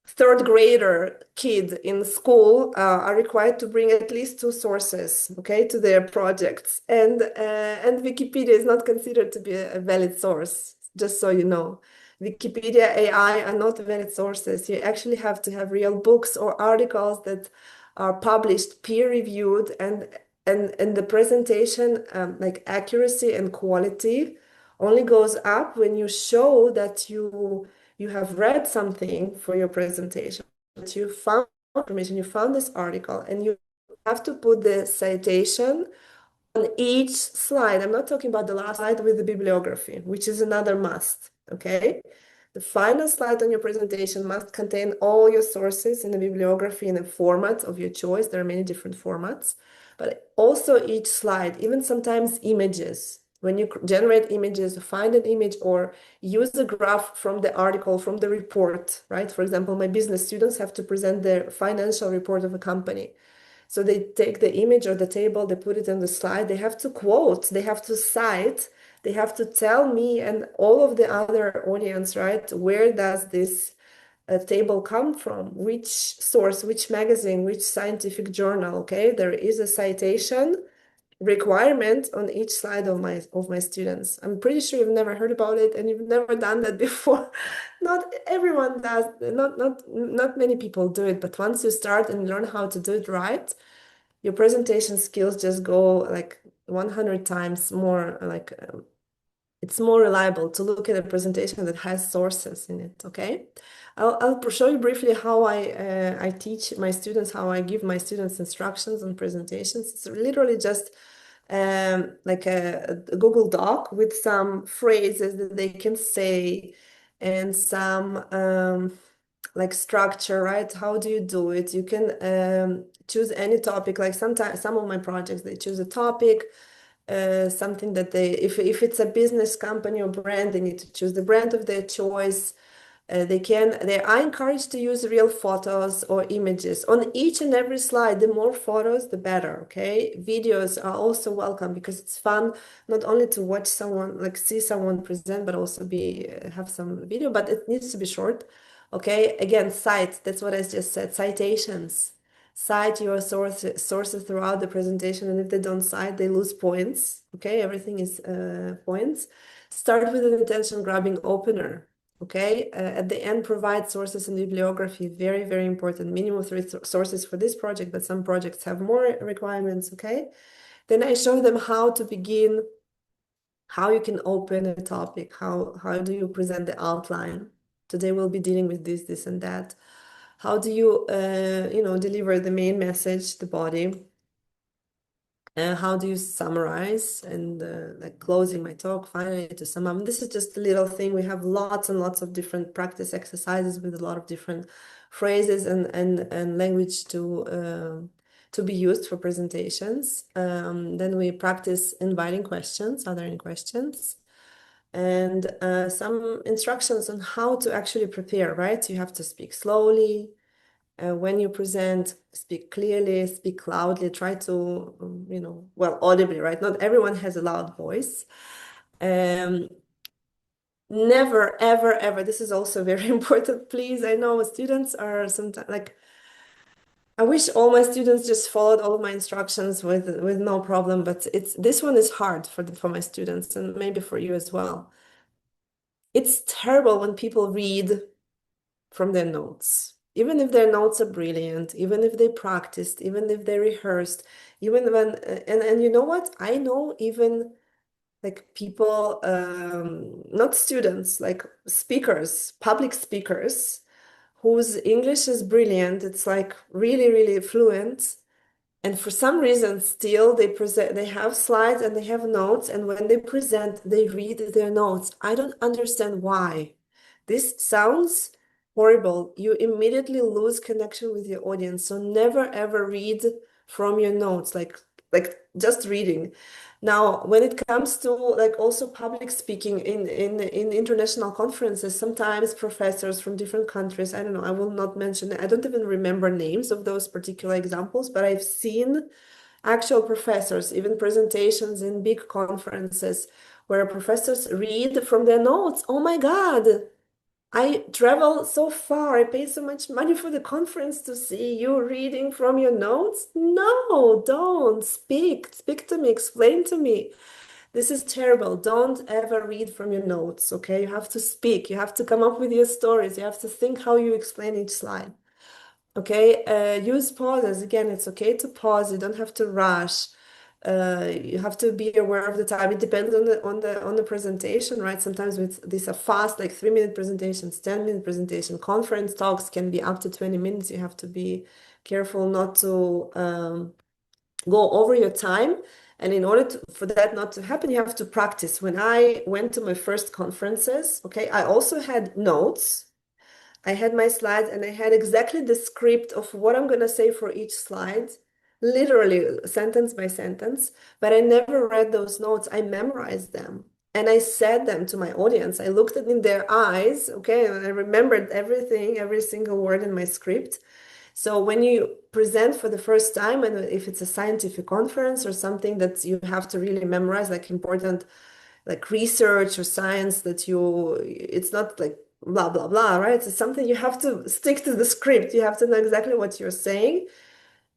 third grader kid in school are required to bring at least 2 sources, okay, to their projects. And Wikipedia is not considered to be a valid source, just so you know. Wikipedia, AI are not valid sources. You actually have to have real books or articles that are published, peer-reviewed, and the presentation, like accuracy and quality, only goes up when you show that you have read something for your presentation, that you found information, you found this article, and you have to put the citation on each slide. I'm not talking about the last slide with the bibliography, which is another must, okay? The final slide on your presentation must contain all your sources in the bibliography in a format of your choice. There are many different formats, but also each slide, even sometimes images. When you generate images, find an image or use a graph from the article, from the report, right? For example, my business students have to present their financial report of a company. So they take the image or the table, they put it on the slide, they have to quote, they have to cite, they have to tell me and all of the other audience, right? Where does this table come from? Which source, which magazine, which scientific journal, okay? There is a citation requirement on each slide of my students. I'm pretty sure you've never heard about it and you've never done that before. Not everyone does, not many people do it, but once you start and learn how to do it right, your presentation skills just go like 100 times more, like it's more reliable to look at a presentation that has sources in it, okay? I'll show you briefly how I teach my students, how I give my students instructions on presentations. It's literally just like a Google Doc with some phrases that they can say and some like structure, right? How do you do it? You can choose any topic. Like sometimes some of my projects, they choose a topic, something that if it's a business company or brand, they need to choose the brand of their choice. They are encouraged to use real photos or images on each and every slide. The more photos, the better, okay? Videos are also welcome because it's fun not only to watch someone, like see someone present, but also have some video, but it needs to be short, okay? Again, cite, that's what I just said, citations. Cite your sources throughout the presentation, and if they don't cite, they lose points, okay? Everything is points. Start with an attention-grabbing opener. Okay, at the end, provide sources and bibliography. Very, very important. Minimum 3 sources for this project, but some projects have more requirements. Okay, then I show them how to begin, how you can open a topic, how do you present the outline. Today we'll be dealing with this, and that. How do you, deliver the main message, the body? How do you summarize and like closing my talk finally to sum up? This is just a little thing. We have lots and lots of different practice exercises with a lot of different phrases and language to be used for presentations. Then we practice inviting questions, answering questions, and some instructions on how to actually prepare, right? You have to speak slowly. When you present, speak clearly, speak loudly, try to, well, audibly, right? Not everyone has a loud voice. Never, ever, ever, this is also very important, please. I know students are sometimes like, I wish all my students just followed all of my instructions with no problem, but this one is hard for my students and maybe for you as well. It's terrible when people read from their notes. Even if their notes are brilliant, even if they practiced, even if they rehearsed, even when, and you know what? I know even like people, not students, like speakers, public speakers, whose English is brilliant. It's like really, really fluent. And for some reason, still they have slides and they have notes. And when they present, they read their notes. I don't understand why. This sounds horrible. You immediately lose connection with your audience. So never ever read from your notes, like just reading. Now, when it comes to like also public speaking in international conferences, sometimes professors from different countries, I don't know, I will not mention, I don't even remember names of those particular examples, but I've seen actual professors, even presentations in big conferences where professors read from their notes. Oh my God, I travel so far. I pay so much money for the conference to see you reading from your notes. No, don't speak. Speak to me, explain to me. This is terrible. Don't ever read from your notes, okay? You have to speak. You have to come up with your stories. You have to think how you explain each slide. Okay, use pauses. Again, it's okay to pause. You don't have to rush. You have to be aware of the time. It depends on the presentation, right? Sometimes these are fast, like 3-minute presentations, 10-minute presentation. Conference talks can be up to 20 minutes. You have to be careful not to go over your time. And in order for that not to happen, you have to practice. When I went to my first conferences, okay, I also had notes. I had my slides and I had exactly the script of what I'm going to say for each slide, literally sentence by sentence, but I never read those notes. I memorized them and I said them to my audience. I looked at in their eyes, okay, and I remembered everything, every single word in my script. So when you present for the first time, and if it's a scientific conference or something that you have to really memorize, like important, like research or science it's not like blah, blah, blah, right? It's something you have to stick to the script. You have to know exactly what you're saying.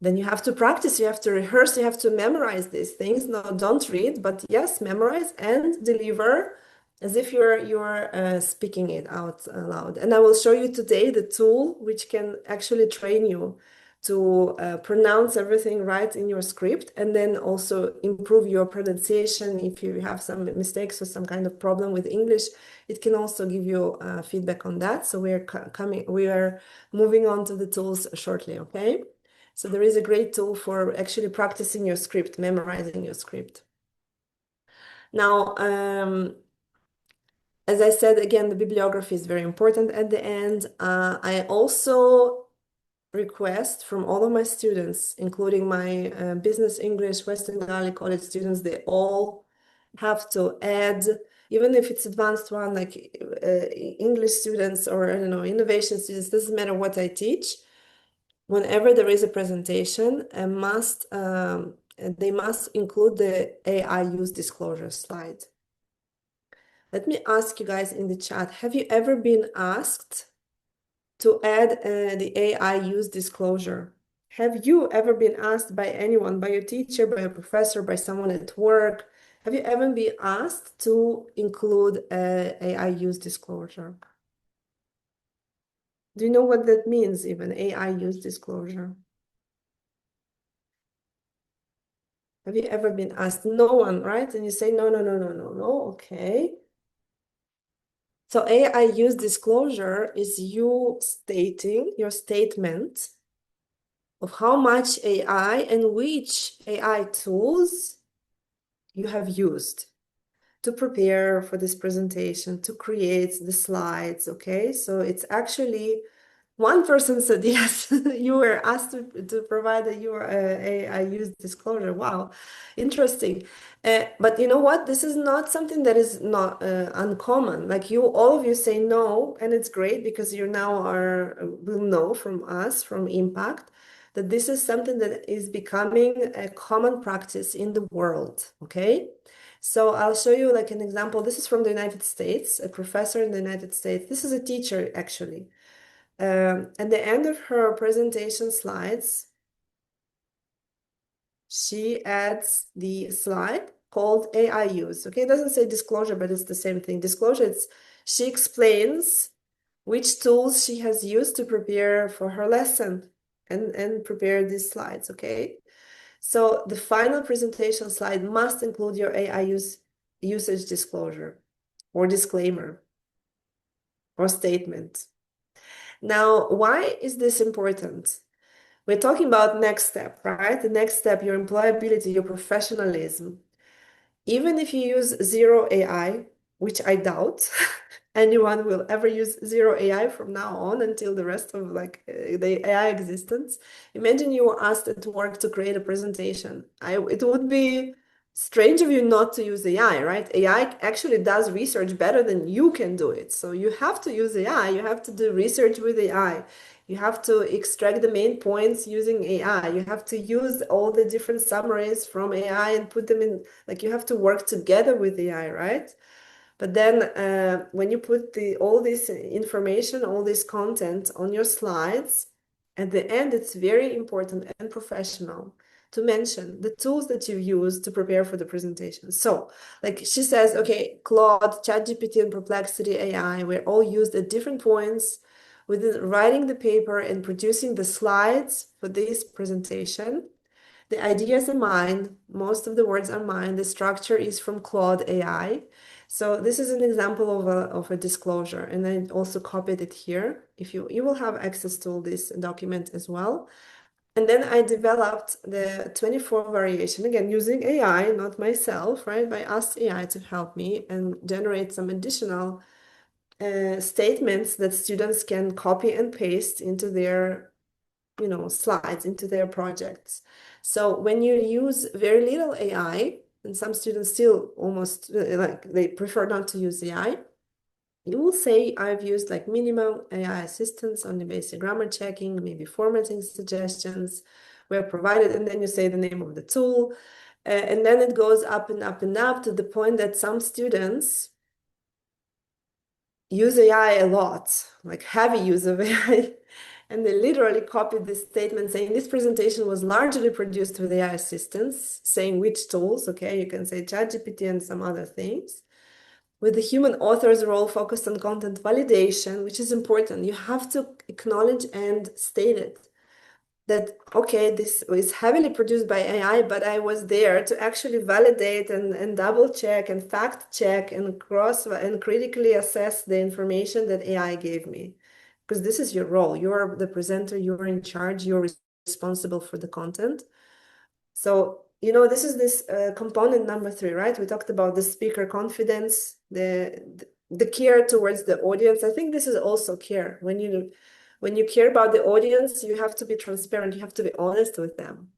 Then you have to practice, you have to rehearse, you have to memorize these things. No, don't read, but yes, memorize and deliver as if you're speaking it out loud. And I will show you today the tool which can actually train you to pronounce everything right in your script and then also improve your pronunciation. If you have some mistakes or some kind of problem with English, it can also give you feedback on that. So we are moving on to the tools shortly, okay? So there is a great tool for actually practicing your script, memorizing your script. Now, As I said, again, the bibliography is very important at the end. I also request from all of my students, including my business English, Western Galway College students, they all have to add, even if it's advanced one, like English students or, I don't know, innovation students, doesn't matter what I teach. Whenever there is a presentation, they must include the AI use disclosure slide. Let me ask you guys in the chat, have you ever been asked to add the AI use disclosure? Have you ever been asked by anyone, by your teacher, by a professor, by someone at work? Have you ever been asked to include AI use disclosure? Do you know what that means, even AI use disclosure? Have you ever been asked? No one, right? And you say, no, no, no, no, no, no. Okay. So AI use disclosure is you stating your statement of how much AI and which AI tools you have used to prepare for this presentation, to create the slides, okay? So it's actually one person said yes, you were asked to provide your AI use disclosure. Wow, interesting. But you know what? This is not something that is not uncommon. Like all of you say no, and it's great because you now will know from us, from Impact, that this is something that is becoming a common practice in the world, okay? So I'll show you like an example. This is from the United States, a professor in the United States. This is a teacher, actually. At the end of her presentation slides, she adds the slide called AI use. Okay, it doesn't say disclosure, but it's the same thing. Disclosure, she explains which tools she has used to prepare for her lesson and prepare these slides, okay? So the final presentation slide must include your AI usage disclosure or disclaimer or statement. Now, why is this important? We're talking about next step, right? The next step, your employability, your professionalism. Even if you use zero AI, which I doubt anyone will ever use zero AI from now on until the rest of the AI existence. Imagine you were asked at work to create a presentation. It would be strange of you not to use AI, right? AI actually does research better than you can do it. So you have to use AI. You have to do research with AI. You have to extract the main points using AI. You have to use all the different summaries from AI and put them in, like you have to work together with AI, right? But then when you put all this information, all this content on your slides, at the end, it's very important and professional to mention the tools that you use to prepare for the presentation. So like she says, okay, Claude, ChatGPT, and Perplexity AI were all used at different points within writing the paper and producing the slides for this presentation. The ideas are mine. Most of the words are mine. The structure is from Claude AI. So this is an example of a disclosure, and I also copied it here. If you will have access to this document as well. And then I developed the 24 variation, again, using AI, not myself, right? I asked AI to help me and generate some additional statements that students can copy and paste into their, slides, into their projects. So when you use very little AI, and some students still almost they prefer not to use AI, you will say, I've used like minimal AI assistance on the basic grammar checking, maybe formatting suggestions were provided, and then you say the name of the tool. And then it goes up and up and up to the point that some students use AI a lot, like heavy use of AI. And they literally copied this statement saying this presentation was largely produced with AI assistance, saying which tools, okay, you can say ChatGPT and some other things, with the human author's role focused on content validation, which is important. You have to acknowledge and state it that, okay, this is heavily produced by AI, but I was there to actually validate and double check and fact check and cross and critically assess the information that AI gave me. Because this is your role. You're the presenter, you're in charge, you're responsible for the content. So, this is this component number 3, right? We talked about the speaker confidence, the care towards the audience. I think this is also care. When you care about the audience, you have to be transparent. You have to be honest with them,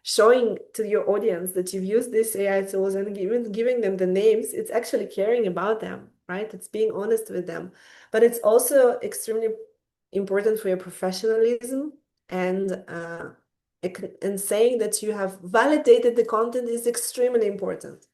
showing to your audience that you've used these AI tools and giving them the names. It's actually caring about them, right? It's being honest with them. But it's also extremely important for your professionalism, and saying that you have validated the content is extremely important.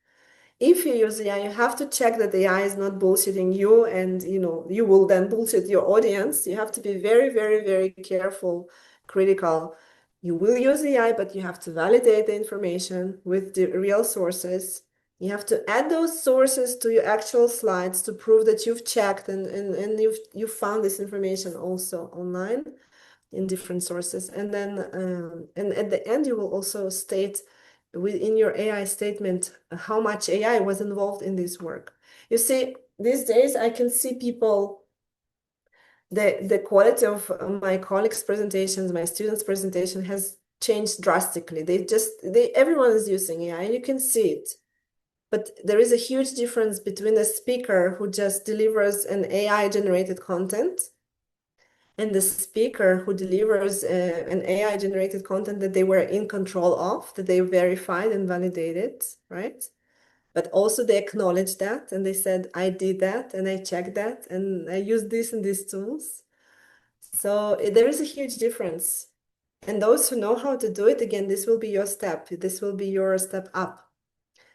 If you use AI, you have to check that the AI is not bullshitting you, and you will then bullshit your audience. You have to be very, very, very careful, critical. You will use AI, but you have to validate the information with the real sources. You have to add those sources to your actual slides to prove that you've checked and you've found this information also online in different sources. And then and at the end, you will also state within your AI statement how much AI was involved in this work. You see, these days I can see people, the quality of my colleagues' presentations, my students' presentation has changed drastically. Everyone is using AI, and you can see it. But there is a huge difference between a speaker who just delivers an AI-generated content and the speaker who delivers an AI-generated content that they were in control of, that they verified and validated, right? But also they acknowledged that, and they said, I did that, and I checked that, and I used this and these tools. So there is a huge difference. And those who know how to do it, again, this will be your step. This will be your step up.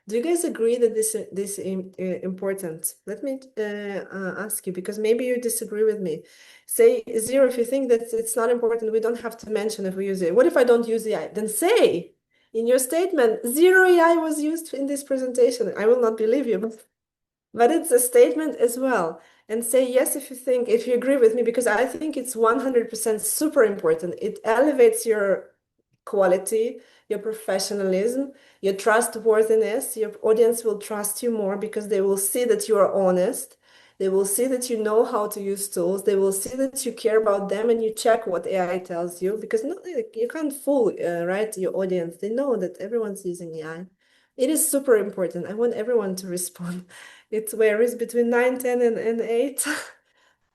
Do you guys agree that this is important? Let me ask you, because maybe you disagree with me. Say zero if you think that it's not important. We don't have to mention if we use it. What if I don't use AI? Then say in your statement, zero AI was used in this presentation. I will not believe you, but it's a statement as well. And say yes if you agree with me, because I think it's 100% super important. It elevates your quality, your professionalism, your trustworthiness. Your audience will trust you more because they will see that you are honest. They will see that you know how to use tools. They will see that you care about them and you check what AI tells you, because you can't fool, right, your audience. They know that everyone's using AI. It is super important. I want everyone to respond. It varies between 9, 10, and 8.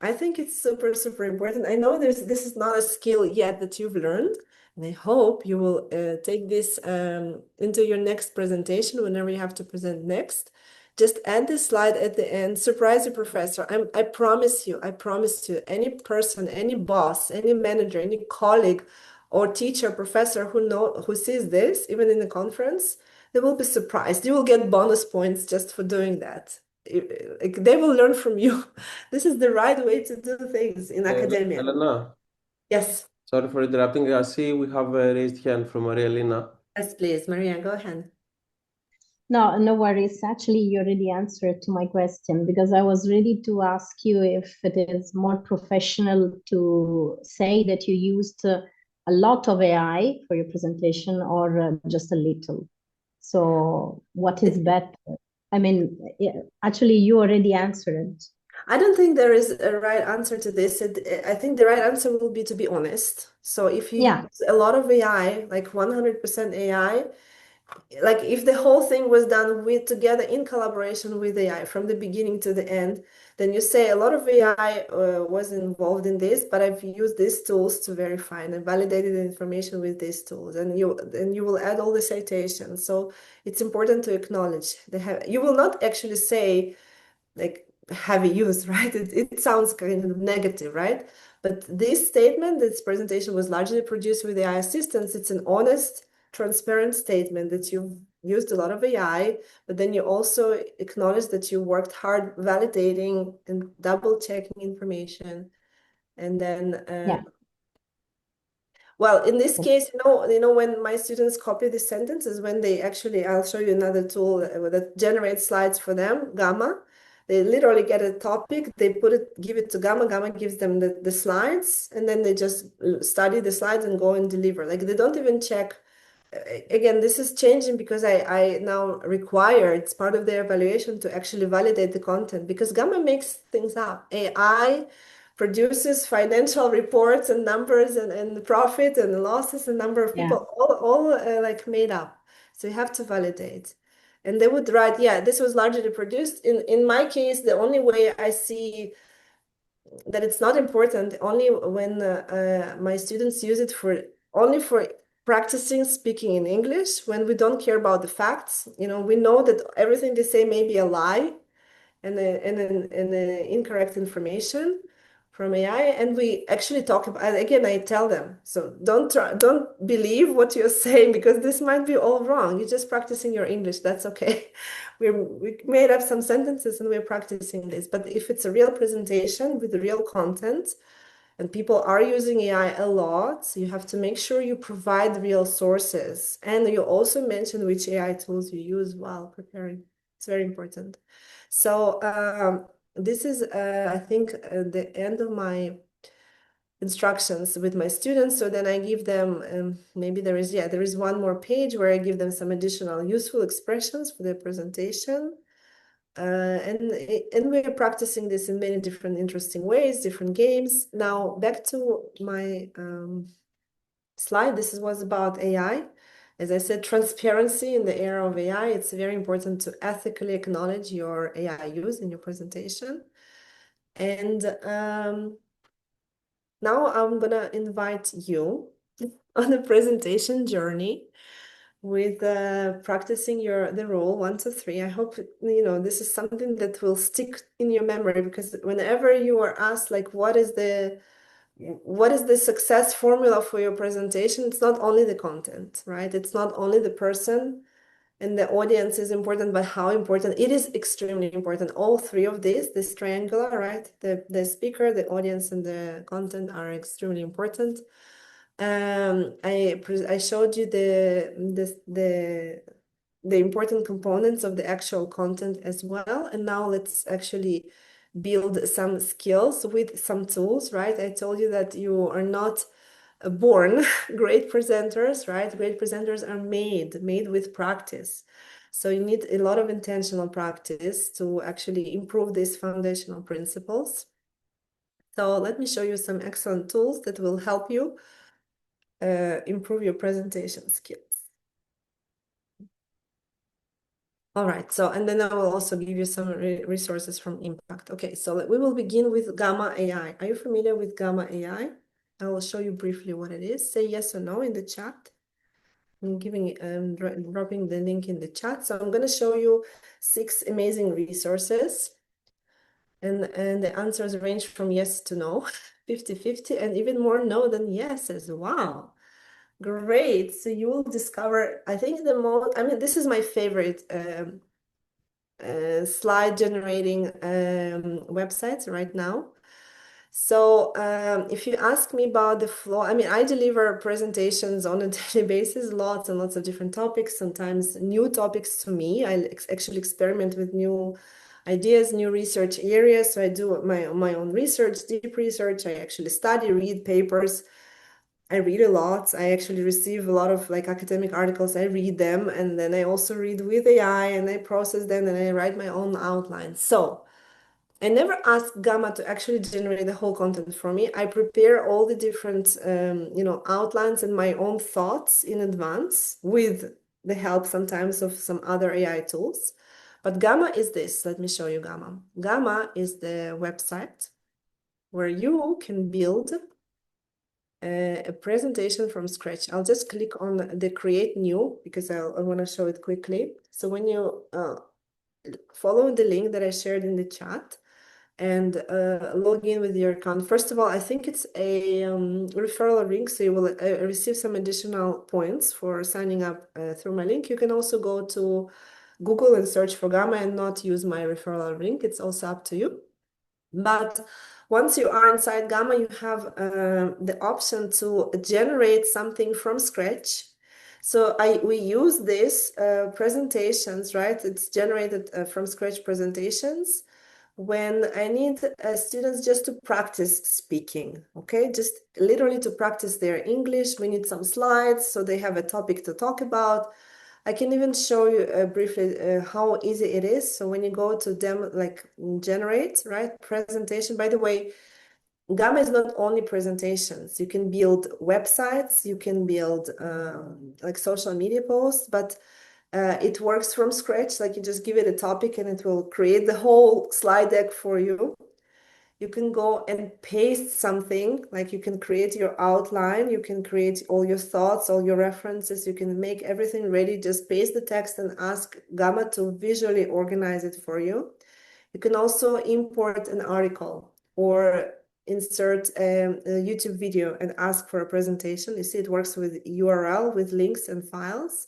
I think it's super, super important. I know this is not a skill yet that you've learned, and I hope you will take this into your next presentation whenever you have to present next. Just add this slide at the end. Surprise your professor. I promise you, any person, any boss, any manager, any colleague or teacher, professor who sees this, even in the conference, they will be surprised. You will get bonus points just for doing that. They will learn from you. This is the right way to do things in academia. Elena, Yes. sorry for interrupting. I see we have a raised hand from Maria Elena. Yes, please. Maria, go ahead. No, no worries. Actually, you already answered to my question, because I was ready to ask you if it is more professional to say that you used a lot of AI for your presentation or just a little. So what is better? I mean, actually, you already answered. I don't think there is a right answer to this. I think the right answer will be to be honest. So if you use a lot of AI, like 100% AI, like if the whole thing was done together in collaboration with AI from the beginning to the end, then you say a lot of AI was involved in this, but I've used these tools to verify and validated the information with these tools, and you will add all the citations. So it's important to acknowledge you will not actually say like heavy use, right? It sounds kind of negative, right? But this statement, this presentation was largely produced with AI assistance. It's an honest, transparent statement that you've used a lot of AI, but then you also acknowledge that you worked hard validating and double checking information. And then, well, in this case, when my students copy the sentences, when they actually, I'll show you another tool that generates slides for them, Gamma. They literally get a topic, they give it to Gamma, Gamma gives them the slides, and then they just study the slides and go and deliver. Like they don't even check. Again, this is changing because I now require, it's part of their evaluation to actually validate the content, because Gamma makes things up. AI produces financial reports and numbers and profit and losses and number of people, all like made up. So you have to validate. And they would write, yeah, this was largely produced. In my case, the only way I see that it's not important, only when my students use it only for practicing speaking in English, when we don't care about the facts. We know that everything they say may be a lie and incorrect information from AI, and we actually talk about, and again, I tell them, so don't believe what you're saying, because this might be all wrong. You're just practicing your English. That's okay. We made up some sentences and we're practicing this. But if it's a real presentation with real content, and people are using AI a lot, you have to make sure you provide real sources. And you also mention which AI tools you use while preparing. It's very important. So this is, I think, the end of my instructions with my students. So then I give them, maybe there is one more page where I give them some additional useful expressions for their presentation. And we're practicing this in many different interesting ways, different games. Now back to my slide. This was about AI. As I said, transparency in the era of AI. It's very important to ethically acknowledge your AI use in your presentation. And now I'm gonna invite you on a presentation journey with practicing the rule 1, 2, 3. I hope this is something that will stick in your memory, because whenever you are asked, like, what is the success formula for your presentation, it's not only the content, right? It's not only the person and the audience is important, but how important it is. Extremely important. All three of these, this triangular, right? The speaker, the audience, and the content are extremely important. I showed you the important components of the actual content as well. And now let's actually build some skills with some tools, right? I told you that you are not born great presenters, right? Great presenters are made with practice. So you need a lot of intentional practice to actually improve these foundational principles. So let me show you some excellent tools that will help you improve your presentation skills. All right, so, and then I will also give you some resources from Impact. Okay, so we will begin with Gamma AI. Are you familiar with Gamma AI? I will show you briefly what it is. Say yes or no in the chat. I'm dropping the link in the chat. So I'm going to show you 6 amazing resources. And the answers range from yes to no, 50-50, and even more no than yeses. Wow. Great. So you will discover, I think this is my favorite slide generating websites right now. So if you ask me about the flow, I deliver presentations on a daily basis, lots and lots of different topics, sometimes new topics to me. I actually experiment with new ideas, new research areas. So I do my own research, deep research. I actually study, read papers. I read a lot. I actually receive a lot of academic articles. I read them, and then I also read with AI, and I process them, and I write my own outlines. So I never ask Gamma to actually generate the whole content for me. I prepare all the different, outlines and my own thoughts in advance with the help sometimes of some other AI tools. But Gamma is this. Let me show you Gamma. Gamma is the website where you can build a presentation from scratch. I'll just click on the create new because I want to show it quickly. So when you follow the link that I shared in the chat and log in with your account, first of all, I think it's a referral link, so you will receive some additional points for signing up through my link. You can also go to Google and search for Gamma and not use my referral link. It's also up to you. But once you are inside Gamma, you have the option to generate something from scratch. So we use this presentations, right? It's generated from scratch presentations when I need students just to practice speaking, okay? Just literally to practice their English. We need some slides so they have a topic to talk about. I can even show you briefly how easy it is. So when you go to generate, right, presentation, by the way, Gamma is not only presentations. You can build websites, you can build social media posts, but It works from scratch, like you just give it a topic and it will create the whole slide deck for you. You can go and paste something, like you can create your outline, you can create all your thoughts, all your references, you can make everything ready, just paste the text and ask Gamma to visually organize it for you. You can also import an article or insert a YouTube video and ask for a presentation. You see, it works with URL, with links and files.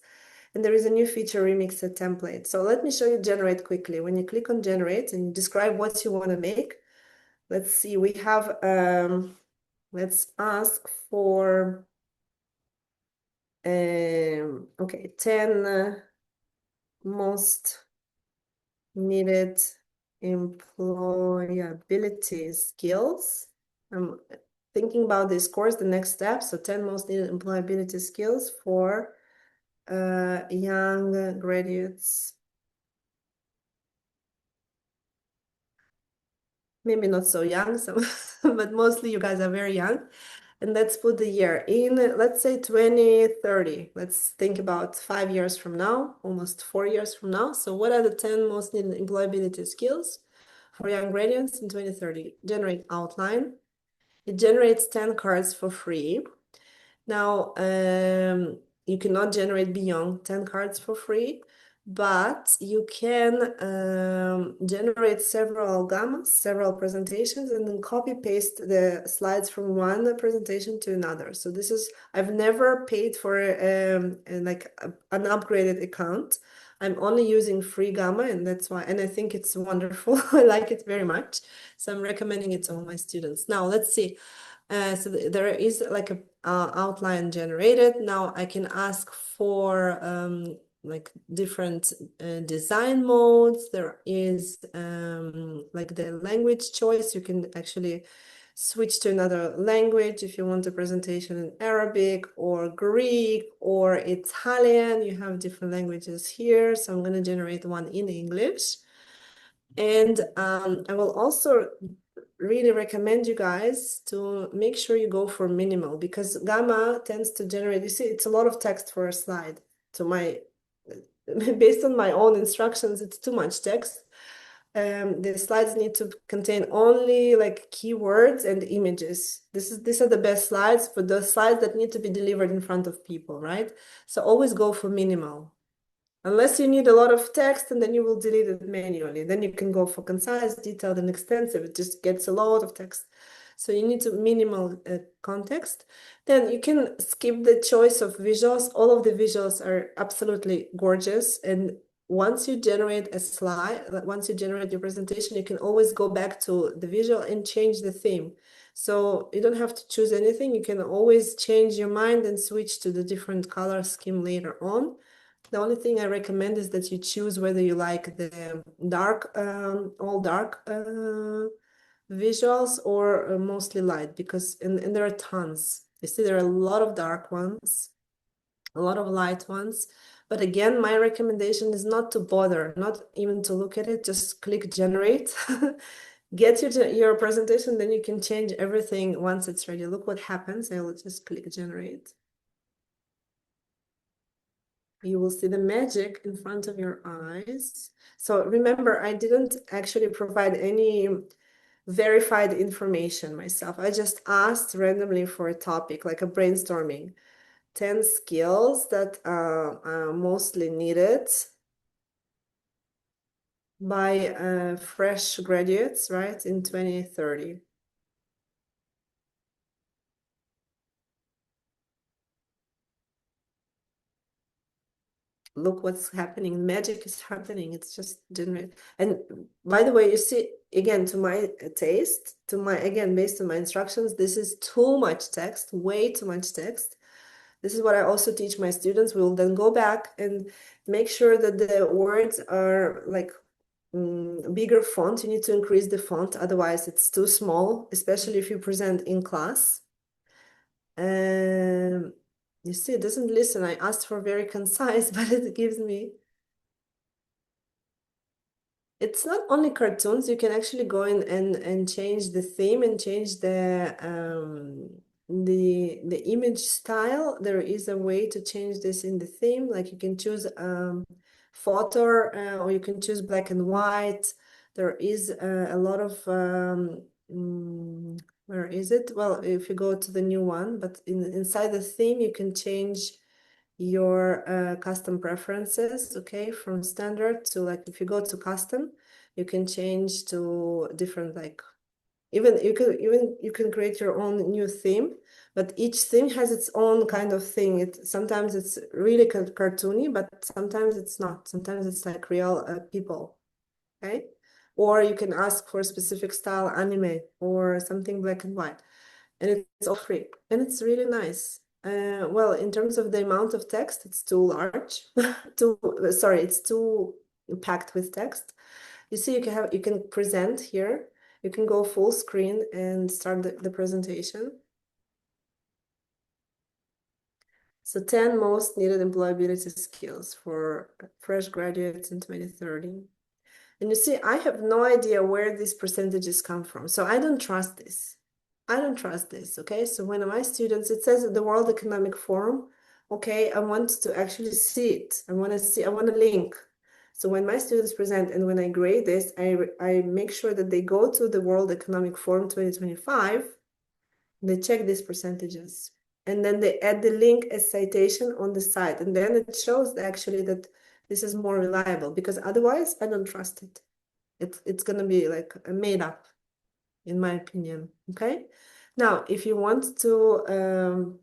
And there is a new feature, remix a template. So let me show you generate quickly. When you click on generate and describe what you want to make, let's see, we have, let's ask for, okay, 10 most needed employability skills. I'm thinking about this course, the next step. So 10 most needed employability skills for young graduates. Maybe not so young, but mostly you guys are very young. And let's put the year in, let's say 2030. Let's think about 5 years from now, almost 4 years from now. So what are the 10 most needed employability skills for young graduates in 2030? Generate outline. It generates 10 cards for free. Now, you cannot generate beyond 10 cards for free, but you can generate several gammas, several presentations, and then copy paste the slides from one presentation to another. So this is, I've never paid for like an upgraded account. I'm only using free Gamma, and that's why, and I think it's wonderful. I like it very much. So I'm recommending it to all my students. Now, let's see. So there is like a outline generated. Now I can ask for like different design modes. There is like the language choice. You can actually switch to another language if you want a presentation in Arabic or Greek or Italian. You have different languages here. So I'm going to generate one in English. And I will also really recommend you guys to make sure you go for minimal, because Gamma tends to generate, you see, it's a lot of text for a slide. To my, based on my own instructions, it's too much text. The slides need to contain only like keywords and images. These are the best slides for the slides that need to be delivered in front of people, right? So always go for minimal. Unless you need a lot of text, and then you will delete it manually. Then you can go for concise, detailed, and extensive. It just gets a lot of text. So you need to minimal context. Then you can skip the choice of visuals. All of the visuals are absolutely gorgeous. And once you generate a slide, once you generate your presentation, you can always go back to the visual and change the theme. So you don't have to choose anything. You can always change your mind and switch to the different color scheme later on. The only thing I recommend is that you choose whether you like the dark, all dark visuals or mostly light, because and there are tons. You see, there are a lot of dark ones, a lot of light ones. But again, my recommendation is not to bother, not even to look at it, just click generate. Get your presentation, then you can change everything once it's ready. Look what happens. I will just click generate. You will see the magic in front of your eyes. So remember, I didn't actually provide any verified information myself. I just asked randomly for a topic, like a brainstorming. 10 skills that are mostly needed by fresh graduates, right, in 2030. Look what's happening. Magic is happening. It's just generate. And by the way, you see, again, to my taste, again, based on my instructions, this is too much text, way too much text. This is what I also teach my students. We will then go back and make sure that the words are like bigger font. You need to increase the font, otherwise it's too small, especially if you present in class. You see, it doesn't listen. I asked for very concise, but it gives me. It's not only cartoons. You can actually go in and change the theme and change the the image style, there is a way to change this in the theme. Like you can choose photo or you can choose black and white. There is a lot of where is it? Well, if you go to the new one, but inside the theme, you can change your custom preferences, okay, from standard to like if you go to custom, you can change to different like even you can create your own new theme, but each theme has its own kind of thing. Sometimes it's really cartoony, but sometimes it's not. Sometimes it's like real people, okay? Or you can ask for a specific style anime or something black and white, and it's all free, and it's really nice. Well, in terms of the amount of text, it's too large. It's too packed with text. You see, you can present here. You can go full screen and start the presentation. So 10 most needed employability skills for fresh graduates in 2030. And you see, I have no idea where these percentages come from. So I don't trust this. I don't trust this, okay? So when my students, it says at the World Economic Forum, okay, I want to actually see it. I want a link. So when my students present and when I grade this, I make sure that they go to the World Economic Forum 2025, they check these percentages, and then they add the link as citation on the side. And then it shows actually that this is more reliable, because otherwise I don't trust it. It's going to be like made up, in my opinion, okay? Now, if you want to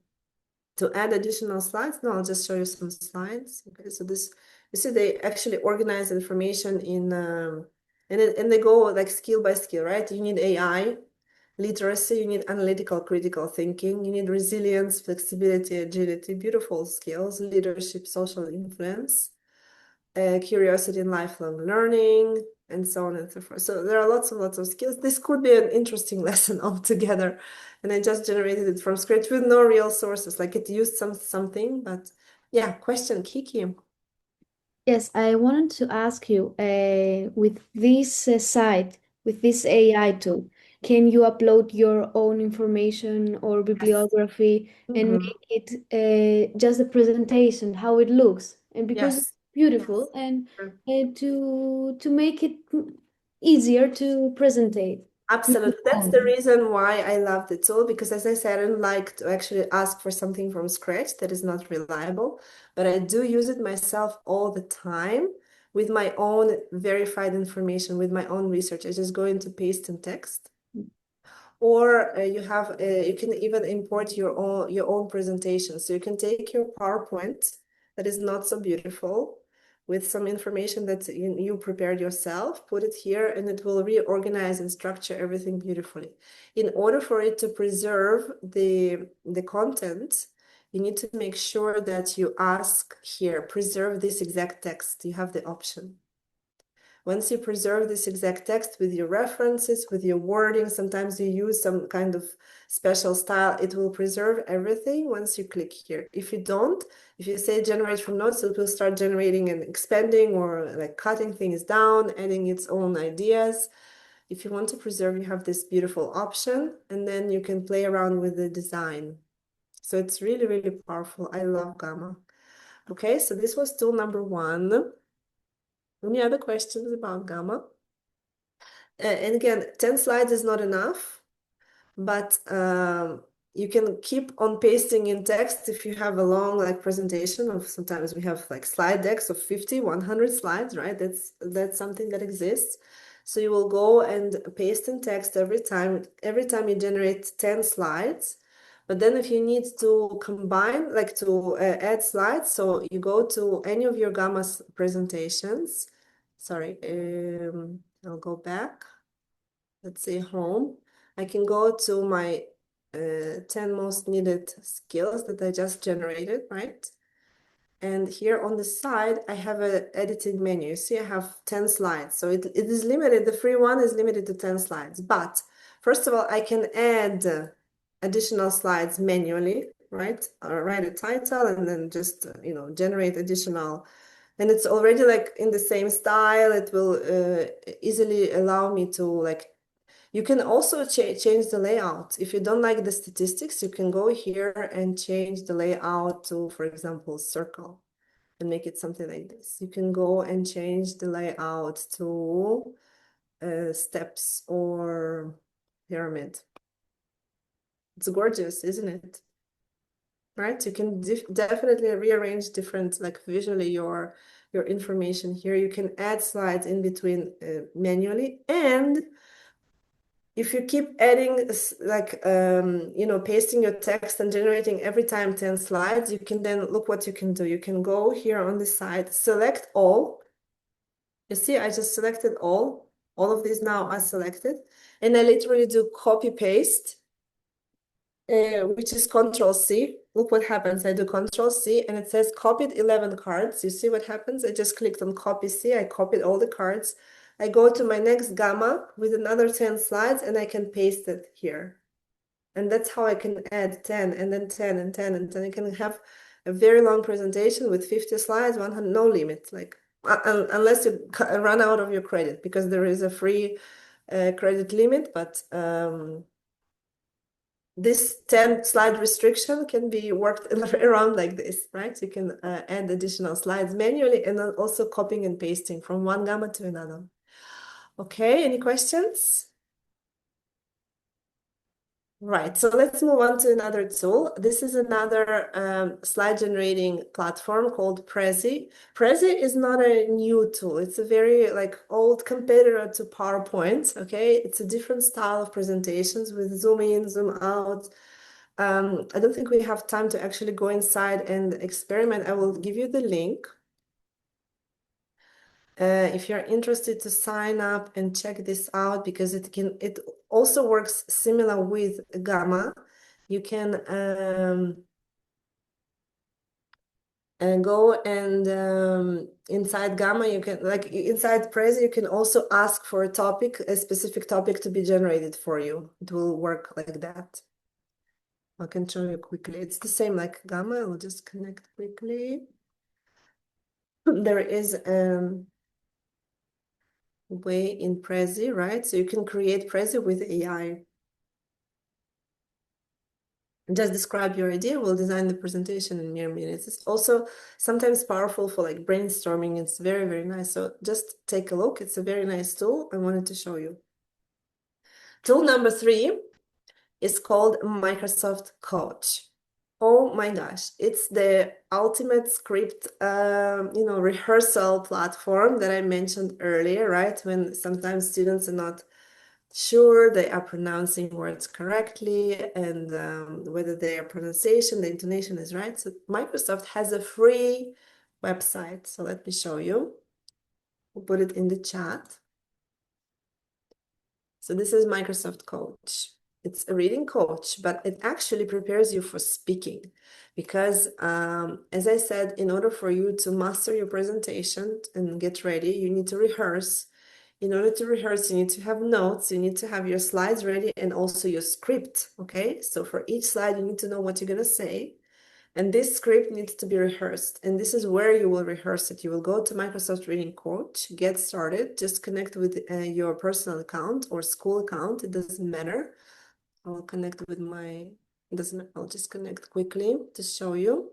add additional slides, no, I'll just show you some slides. Okay, so this, you see, they actually organize information in, and they go like skill by skill, right? You need AI literacy, you need analytical critical thinking, you need resilience, flexibility, agility, beautiful skills, leadership, social influence, curiosity and lifelong learning, and so on and so forth. So there are lots of skills. This could be an interesting lesson altogether. And I just generated it from scratch with no real sources. Like it used something, but yeah, question, Kiki. Yes, I wanted to ask you, with this site, with this AI tool, can you upload your own information or bibliography and make it just a presentation, how it looks? And because it's Yes. beautiful, and to make it easier to presentate. Absolutely. That's the reason why I love the tool, because as I said, I don't like to actually ask for something from scratch that is not reliable, but I do use it myself all the time with my own verified information, with my own research. I just go into paste and text. Or you can even import your own presentation. So you can take your PowerPoint that is not so beautiful with some information that you prepared yourself, put it here, and it will reorganize and structure everything beautifully. In order for it to preserve the content, you need to make sure that you ask here, preserve this exact text. You have the option. Once you preserve this exact text with your references, with your wording, sometimes you use some kind of special style, it will preserve everything once you click here. If you don't, if you say generate from notes, it will start generating and expanding or like cutting things down, adding its own ideas. If you want to preserve, you have this beautiful option, and then you can play around with the design. So it's really, really powerful. I love Gamma. Okay, so this was tool number 1. Any other questions about Gamma? And again, 10 slides is not enough, but you can keep on pasting in text if you have a long like presentation of, sometimes we have like slide decks of 50, 100 slides, right? That's something that exists. So you will go and paste in text every time you generate 10 slides. But then if you need to combine, like to add slides, so you go to any of your Gamma presentations. Sorry, I'll go back. Let's say home. I can go to my 10 most needed skills that I just generated, right? And here on the side, I have an editing menu. You see, I have 10 slides. So it is limited. The free one is limited to 10 slides. But first of all, I can add additional slides manually, right? Or write a title and then just, generate additional. And it's already like in the same style. It will easily allow me to like You can also change the layout. If you don't like the statistics, you can go here and change the layout to, for example, circle and make it something like this. You can go and change the layout to steps or pyramid. It's gorgeous, isn't it? Right? You can definitely rearrange different, like visually your information here. You can add slides in between manually, and if you keep adding, like, pasting your text and generating every time 10 slides, you can then look what you can do. You can go here on the side, select all. You see, I just selected all. All of these now are selected. And I literally do copy paste, which is Control C. Look what happens. I do Control C and it says copied 11 cards. You see what happens? I just clicked on copy C. I copied all the cards. I go to my next gamma with another 10 slides and I can paste it here. And that's how I can add 10 and then 10 and 10 and 10. I can have a very long presentation with 50 slides, 100, no limit, like unless you run out of your credit, because there is a free credit limit, but this 10 slide restriction can be worked around like this, right? You can add additional slides manually and then also copying and pasting from one gamma to another. Okay, any questions? Right, so let's move on to another tool. This is another slide generating platform called Prezi. Prezi is not a new tool. It's a very old competitor to PowerPoint, okay? It's a different style of presentations with zoom in, zoom out. I don't think we have time to actually go inside and experiment. I will give you the link. If you're interested to sign up and check this out, because it also works similar with Gamma. You can and go and inside Gamma, you can, inside Prezi, you can also ask for a specific topic to be generated for you. It will work like that. I can show you quickly. It's the same like Gamma. I will just connect quickly. There is way in Prezi, right? So you can create Prezi with AI. Just describe your idea. We'll design the presentation in mere minutes. It's also sometimes powerful for brainstorming. It's very, very nice. So just take a look. It's a very nice tool. I wanted to show you. Tool number 3 is called Microsoft Coach. Oh my gosh, it's the ultimate script, rehearsal platform that I mentioned earlier, right? When sometimes students are not sure they are pronouncing words correctly and whether their pronunciation, the intonation is right. So Microsoft has a free website. So let me show you. We'll put it in the chat. So this is Microsoft Coach. It's a reading coach, but it actually prepares you for speaking because, as I said, in order for you to master your presentation and get ready, you need to rehearse. In order to rehearse, you need to have notes, you need to have your slides ready and also your script, okay? So for each slide, you need to know what you're gonna say. And this script needs to be rehearsed. And this is where you will rehearse it. You will go to Microsoft Reading Coach, get started, just connect with your personal account or school account, it doesn't matter. I will connect with I'll just connect quickly to show you.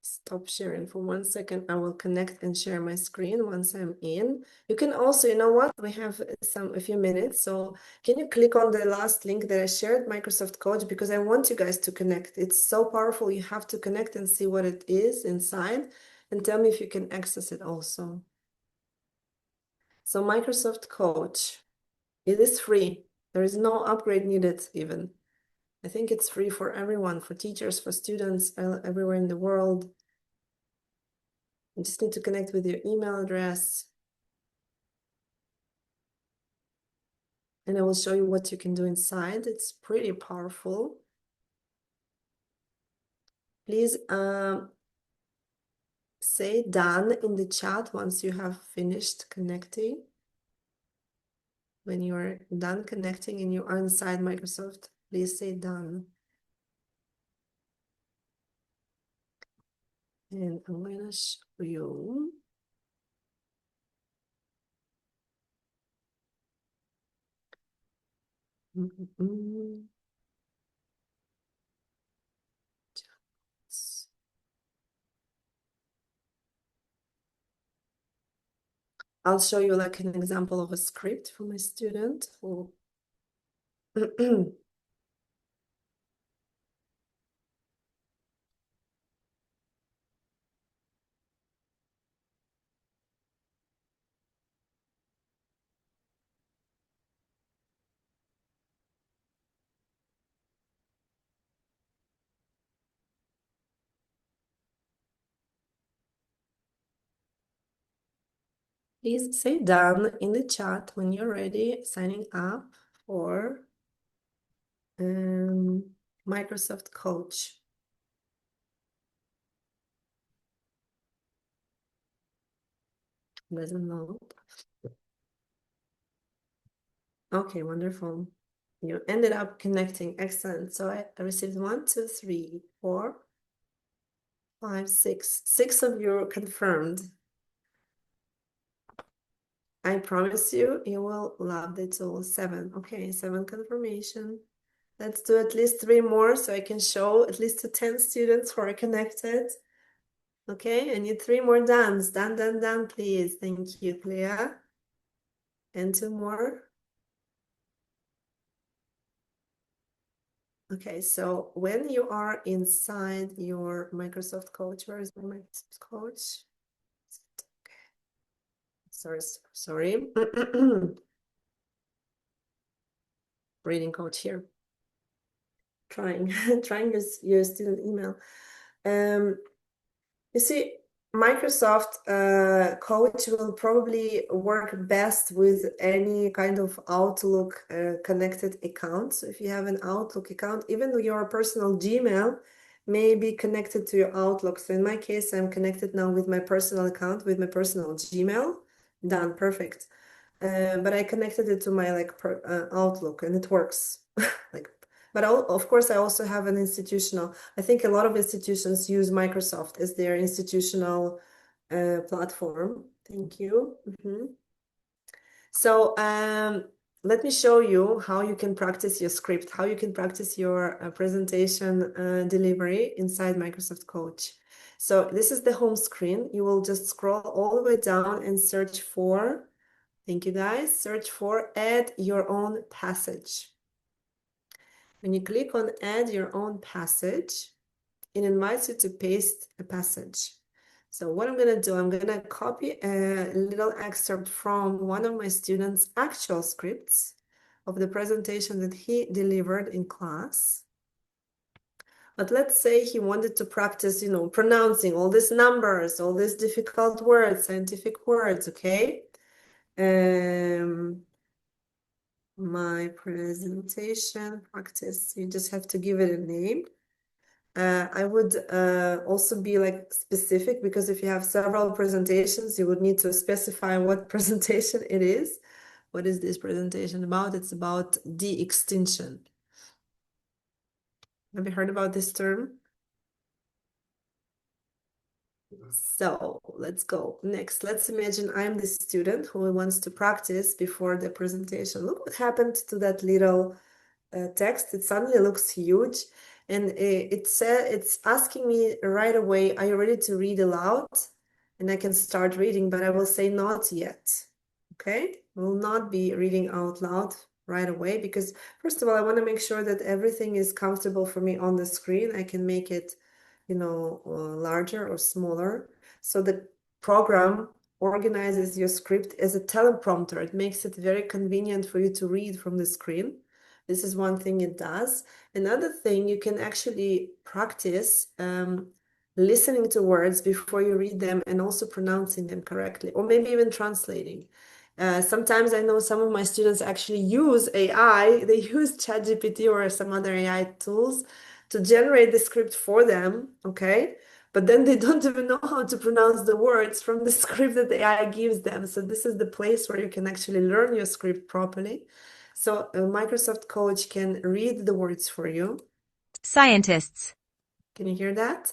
Stop sharing for 1 second. I will connect and share my screen once I'm in. You can also, you know what? We have a few minutes. So can you click on the last link that I shared, Microsoft Coach, because I want you guys to connect. It's so powerful. You have to connect and see what it is inside and tell me if you can access it also. So Microsoft Coach, it is free. There is no upgrade needed even. I think it's free for everyone, for teachers, for students, everywhere in the world. You just need to connect with your email address. And I will show you what you can do inside. It's pretty powerful. Please say done in the chat once you have finished connecting. When you are done connecting and you are inside Microsoft, please say done. And I'm going to show you. Mm. I'll show you like an example of a script for my student who please say done in the chat when you're ready signing up for Microsoft Coach. Doesn't know. Okay, wonderful. You ended up connecting. Excellent. So I received 1, 2, 3, 4, 5, 6. 6 of you confirmed. I promise you, you will love the tool. 7. Okay, 7 confirmation. Let's do at least 3 more so I can show at least to 10 students who are connected. Okay, I need 3 more dones. Done, done, done, please. Thank you, Clea. And 2 more. Okay, so when you are inside your Microsoft Coach, where is my Microsoft Coach? Okay. Sorry. Reading coach here. Trying your student email. You see, Microsoft Coach will probably work best with any kind of Outlook connected account. So if you have an Outlook account, even though your personal Gmail may be connected to your Outlook. So in my case, I'm connected now with my personal account, with my personal Gmail. Done, perfect. But I connected it to my Outlook and it works. But of course, I also have an institutional. I think a lot of institutions use Microsoft as their institutional platform. Thank you. So let me show you how you can practice your script, how you can practice your presentation delivery inside Microsoft Coach. So this is the home screen. You will just scroll all the way down and search for, thank you guys, search for add your own passage. When you click on add your own passage, it invites you to paste a passage. So what I'm going to do, I'm going to copy a little excerpt from one of my students' actual scripts of the presentation that he delivered in class. But let's say he wanted to practice, pronouncing all these numbers, all these difficult words, scientific words, okay? My presentation practice, you just have to give it a name. I would also be specific, because if you have several presentations, you would need to specify what presentation it is. What is this presentation about? It's about de-extinction. Have you heard about this term? So let's go. Next, let's imagine I'm the student who wants to practice before the presentation. Look what happened to that little text. It suddenly looks huge. And it's asking me right away, are you ready to read aloud? And I can start reading, but I will say not yet. Okay? I will not be reading out loud right away, because first of all, I want to make sure that everything is comfortable for me on the screen. I can make it, larger or smaller. So the program organizes your script as a teleprompter. It makes it very convenient for you to read from the screen. This is one thing it does. Another thing, you can actually practice listening to words before you read them and also pronouncing them correctly, or maybe even translating. Sometimes I know some of my students actually use AI. They use ChatGPT or some other AI tools to generate the script for them, okay? But then they don't even know how to pronounce the words from the script that the AI gives them. So this is the place where you can actually learn your script properly. So Microsoft Coach can read the words for you. Scientists. Can you hear that?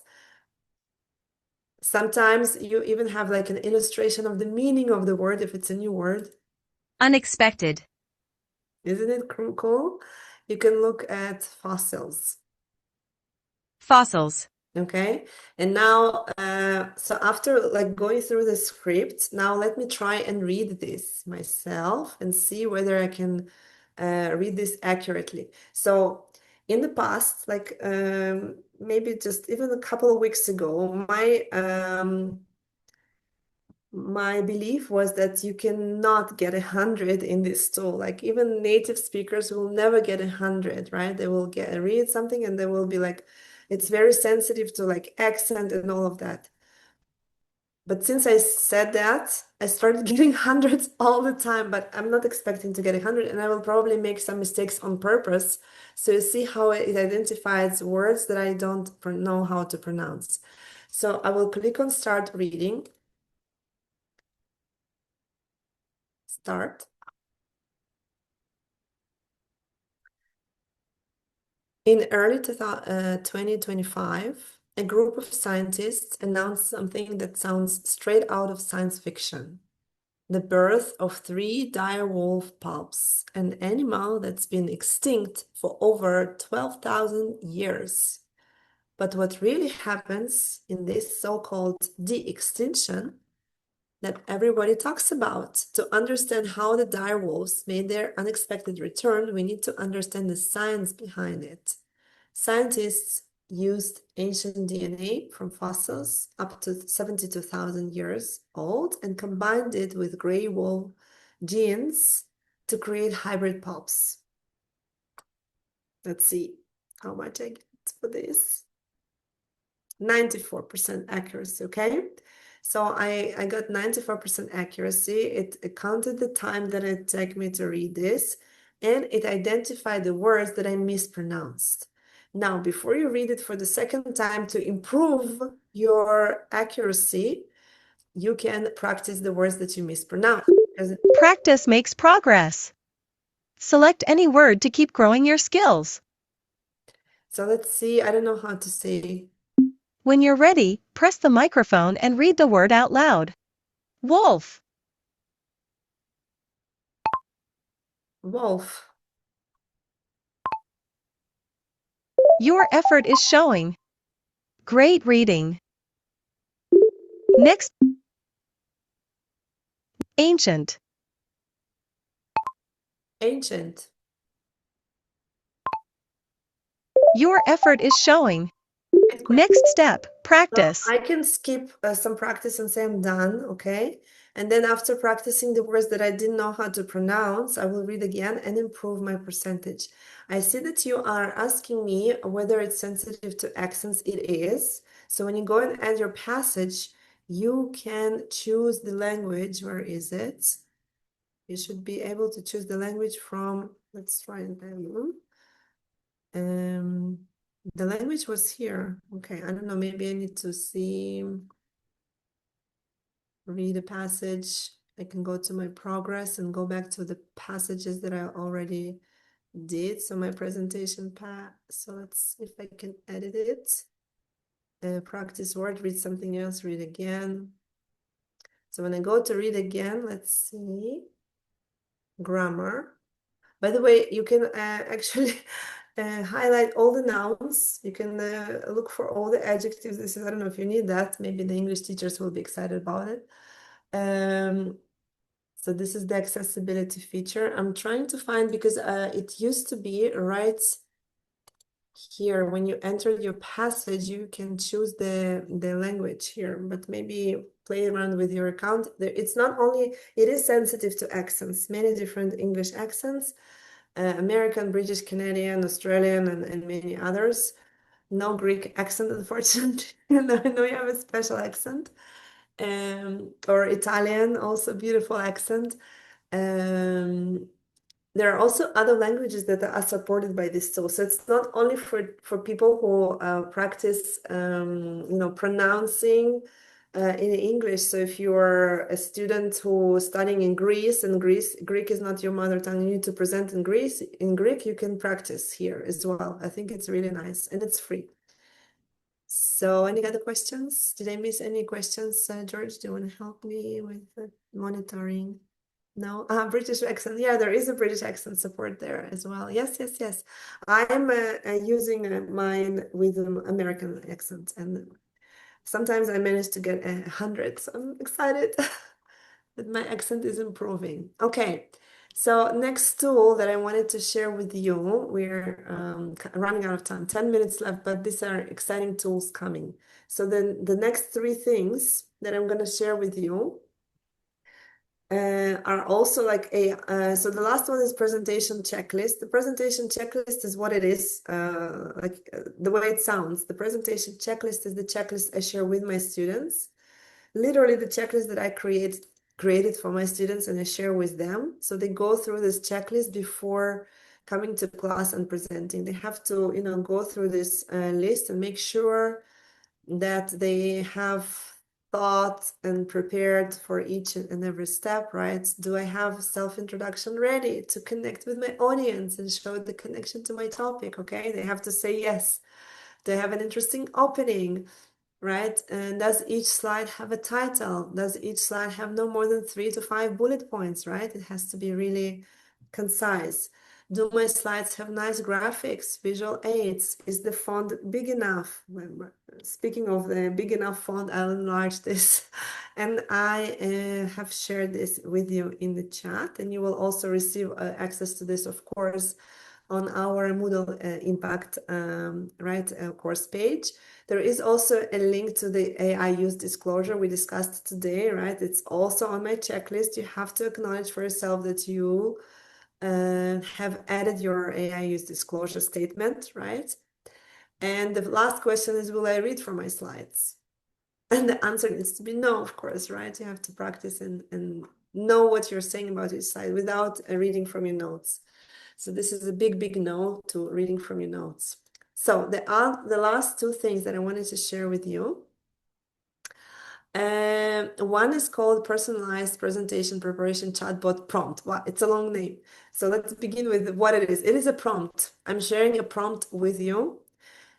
Sometimes you even have an illustration of the meaning of the word if it's a new word. Unexpected. Isn't it cool? You can look at fossils. Fossils. Okay, and now, so after like going through the script, now let me try and read this myself and see whether I can read this accurately. So in the past, like maybe just even a couple of weeks ago, my belief was that you cannot get 100 in this tool. Like even native speakers will never get 100, right? They will read something and they will be like, it's very sensitive to like accent and all of that. But since I said that, I started getting hundreds all the time, but I'm not expecting to get 100, and I will probably make some mistakes on purpose. So you see how it identifies words that I don't know how to pronounce. So I will click on start reading. Start. In early 2025, a group of scientists announced something that sounds straight out of science fiction. The birth of 3 direwolf pups, an animal that's been extinct for over 12,000 years. But what really happens in this so-called de-extinction that everybody talks about, to understand how the direwolves made their unexpected return, we need to understand the science behind it. Scientists used ancient DNA from fossils up to 72,000 years old and combined it with gray wolf genes to create hybrid pups. Let's see how much I get for this. 94% accuracy, okay? So I got 94% accuracy. It counted the time that it took me to read this, and it identified the words that I mispronounced. Now, before you read it for the second time to improve your accuracy, you can practice the words that you mispronounce. Practice makes progress. Select any word to keep growing your skills. So let's see, I don't know how to say. When you're ready, press the microphone and read the word out loud. Wolf. Wolf. Your effort is showing. Great reading. Next, ancient. Ancient. Your effort is showing. Next step, practice. I can skip some practice and say I'm done, okay? And then after practicing the words that I didn't know how to pronounce, I will read again and improve my percentage. I see that you are asking me whether it's sensitive to accents. It is. So when you go and add your passage, you can choose the language. Where is it? You should be able to choose the language from, let's try and the language was here. Okay, I don't know, maybe I need to read a passage. I can go to my progress and go back to the passages that I already did. So my presentation so let's see if I can edit it. Practice word, read something else, read again. So when I go to read again, let's see, grammar. By the way, you can actually highlight all the nouns. You can look for all the adjectives. This is, I don't know if you need that. Maybe the English teachers will be excited about it. So this is the accessibility feature. I'm trying to find, because it used to be right here. When you enter your passage, you can choose the language here, but maybe play around with your account. It's not only, it is sensitive to accents, many different English accents. American, British, Canadian, Australian, and many others. No Greek accent, unfortunately. I know you have a special accent. Or Italian, also beautiful accent. There are also other languages that are supported by this tool. So it's not only for people who practice, pronouncing in English. So if you're a student who is studying in Greece, and Greek is not your mother tongue, you need to present in Greek, you can practice here as well. I think it's really nice and it's free. So any other questions? Did I miss any questions? George, do you want to help me with the monitoring? No, British accent. Yeah, there is a British accent support there as well. Yes, yes, yes. I'm using mine with an American accent, and sometimes I manage to get 100. So I'm excited that my accent is improving. Okay, so next tool that I wanted to share with you, we're running out of time, 10 minutes left, but these are exciting tools coming. So then the next three things that I'm going to share with you are also like so the last one is presentation checklist. The presentation checklist is what it is, the way it sounds. The presentation checklist is the checklist I share with my students. Literally the checklist that I created for my students and I share with them. So they go through this checklist before coming to class and presenting. They have to, go through this list and make sure that they have thought and prepared for each and every step, right? Do I have self-introduction ready to connect with my audience and show the connection to my topic? Okay, they have to say yes. Do I have an interesting opening, right? And does each slide have a title? Does each slide have no more than 3 to 5 bullet points, right? It has to be really concise. Do my slides have nice graphics, visual aids? Is the font big enough? Speaking of the big enough font, I'll enlarge this. And I have shared this with you in the chat, and you will also receive access to this, of course, on our Moodle Impact course page. There is also a link to the AI use disclosure we discussed today, right? It's also on my checklist. You have to acknowledge for yourself that you have added your AI use disclosure statement, right? And the last question is, will I read from my slides? And the answer needs to be no, of course, right? You have to practice and know what you're saying about each slide without reading from your notes. So this is a big, big no to reading from your notes. So the last two things that I wanted to share with you. One is called personalized presentation preparation chatbot prompt. Wow, it's a long name. So let's begin with what it is. It is a prompt. I'm sharing a prompt with you.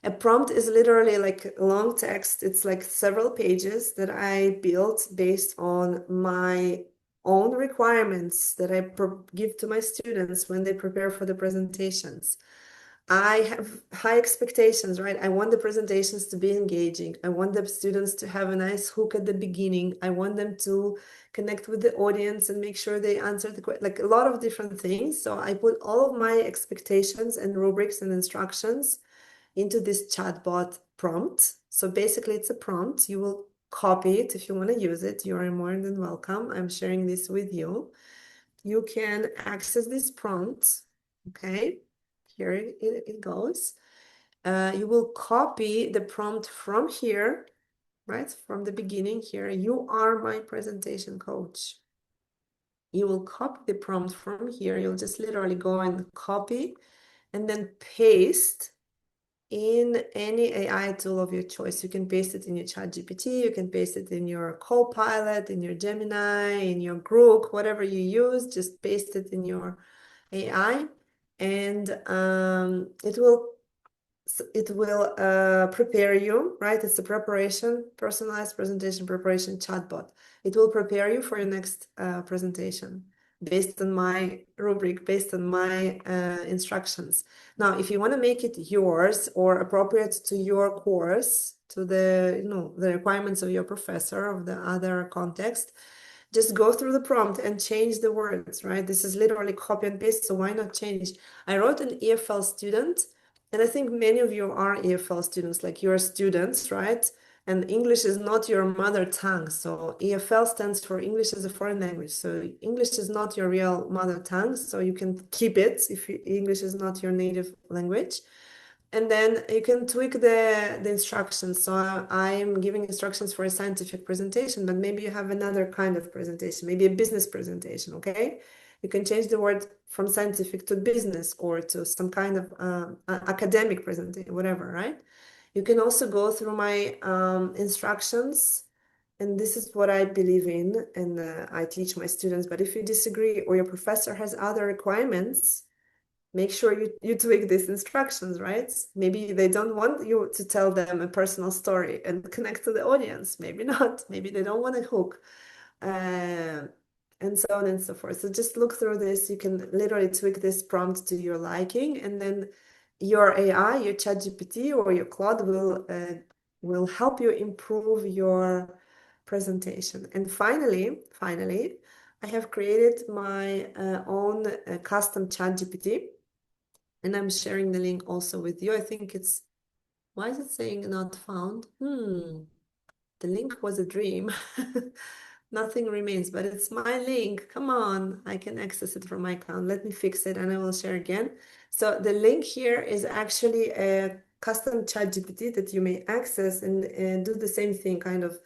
A prompt is literally like long text. It's like several pages that I built based on my own requirements that I give to my students when they prepare for the presentations. I have high expectations, right? I want the presentations to be engaging. I want the students to have a nice hook at the beginning. I want them to connect with the audience and make sure they answer the question, like a lot of different things. So I put all of my expectations and rubrics and instructions into this chatbot prompt. So basically it's a prompt. You will copy it if you want to use it. You are more than welcome. I'm sharing this with you. You can access this prompt, okay? Here it goes. You will copy the prompt from here, right? From the beginning here. You are my presentation coach. You will copy the prompt from here. You'll just literally go and copy and then paste in any AI tool of your choice. You can paste it in your ChatGPT, you can paste it in your Copilot, in your Gemini, in your Grok, whatever you use, just paste it in your AI, and it will prepare you, right? It's a personalized presentation preparation chatbot. It will prepare you for your next presentation based on my rubric, based on my instructions. Now, if you want to make it yours or appropriate to your course, to the, the requirements of your professor, of the other context, just go through the prompt and change the words, right? This is literally copy and paste, so why not change? I wrote an EFL student, and I think many of you are EFL students, like you're students, right? And English is not your mother tongue. So EFL stands for English as a foreign language. So English is not your real mother tongue. So you can keep it if English is not your native language. And then you can tweak the instructions. So I am giving instructions for a scientific presentation, but maybe you have another kind of presentation, maybe a business presentation, okay? You can change the word from scientific to business or to some kind of academic presentation, whatever, right? You can also go through my instructions, and this is what I believe in, and I teach my students. But if you disagree or your professor has other requirements, make sure you tweak these instructions, right? Maybe they don't want you to tell them a personal story and connect to the audience. Maybe not. Maybe they don't want a hook. and so on and so forth. So just look through this. You can literally tweak this prompt to your liking, and then your AI, your ChatGPT or your Claude will help you improve your presentation. And finally, I have created my own custom ChatGPT, and I'm sharing the link also with you. I think it's, why is it saying not found? The link was a dream. Nothing remains, but it's my link. Come on, I can access it from my account. Let me fix it and I will share again. So the link here is actually a custom chat GPT that you may access and do the same thing, kind of,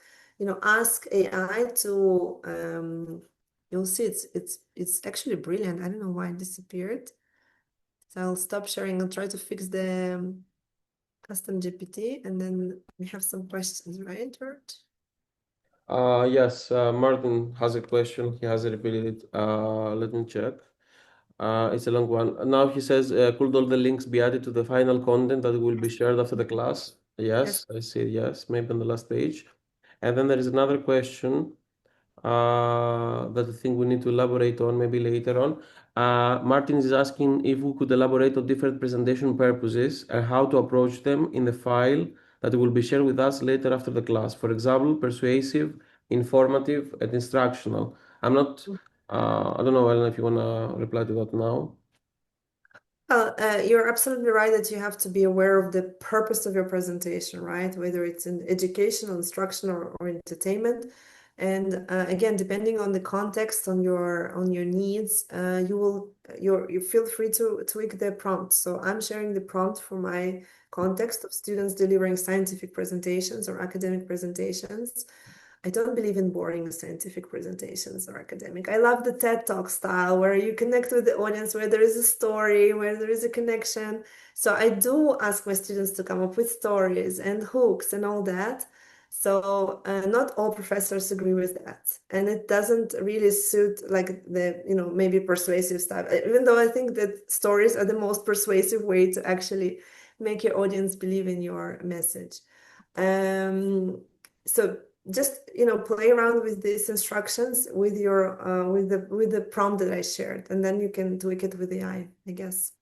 ask AI to, you'll see it's actually brilliant. I don't know why it disappeared. So I'll stop sharing. I'll try to fix the custom GPT, and then we have some questions, right, George? Yes, Martin has a question. He has repeated it. Let me check. It's a long one. Now he says, could all the links be added to the final content that will be shared after the class? Yes. Yes, I see yes, maybe on the last page. And then there is another question that I think we need to elaborate on maybe later on. Martin is asking if we could elaborate on different presentation purposes and how to approach them in the file that will be shared with us later after the class. For example, persuasive, informative, and instructional. I don't know, Ellen, if you want to reply to that now. Well, you're absolutely right that you have to be aware of the purpose of your presentation, right? Whether it's in educational, instructional, or entertainment. And again, depending on the context, on your needs, you feel free to tweak the prompt. So I'm sharing the prompt for my context of students delivering scientific presentations or academic presentations. I don't believe in boring scientific presentations or academic. I love the TED Talk style where you connect with the audience, where there is a story, where there is a connection. So I do ask my students to come up with stories and hooks and all that. So not all professors agree with that. And it doesn't really suit like the, maybe persuasive style, even though I think that stories are the most persuasive way to actually make your audience believe in your message. So just play around with these instructions with your with the prompt that I shared, and then you can tweak it with AI, I guess.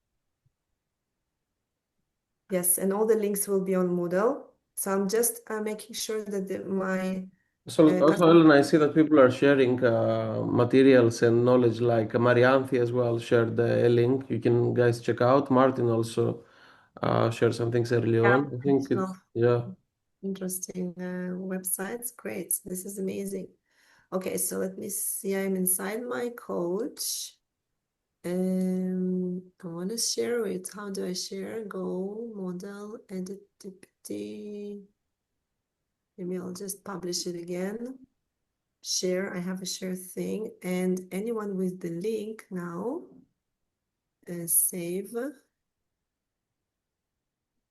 Yes, and all the links will be on Moodle. So I'm just making sure that my So also, Ellen, I see that people are sharing materials and knowledge, like Marianthi as well shared a link you can guys check out. Martin also shared some things early on. I think it's, yeah. Interesting websites. Great. This is amazing. Okay, so let me see. I'm inside my coach. I want to share it. How do I share? Go, model, edit, GPT. Maybe I'll just publish it again. Share. I have a share thing. And anyone with the link now, save.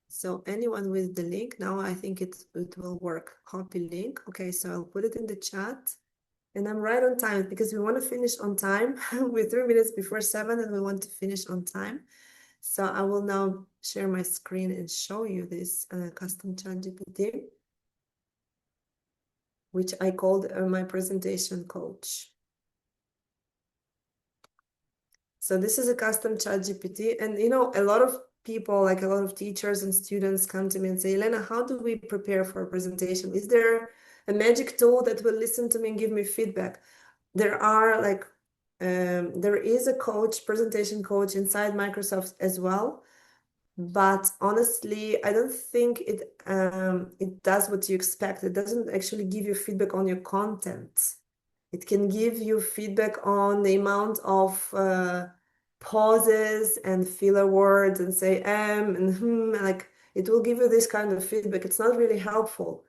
So anyone with the link now, I think it will work. Copy link. Okay, so I'll put it in the chat. And I'm right on time because we want to finish on time. We're 3 minutes before 7 and we want to finish on time. So I will now share my screen and show you this custom chat GPT, which I called my presentation coach. So this is a custom chat GPT. And a lot of people, like a lot of teachers and students come to me and say, Elena, how do we prepare for a presentation? Is there a magic tool that will listen to me and give me feedback? There are there is a presentation coach inside Microsoft as well. But honestly, I don't think it does what you expect. It doesn't actually give you feedback on your content. It can give you feedback on the amount of pauses and filler words and say and like it will give you this kind of feedback. It's not really helpful.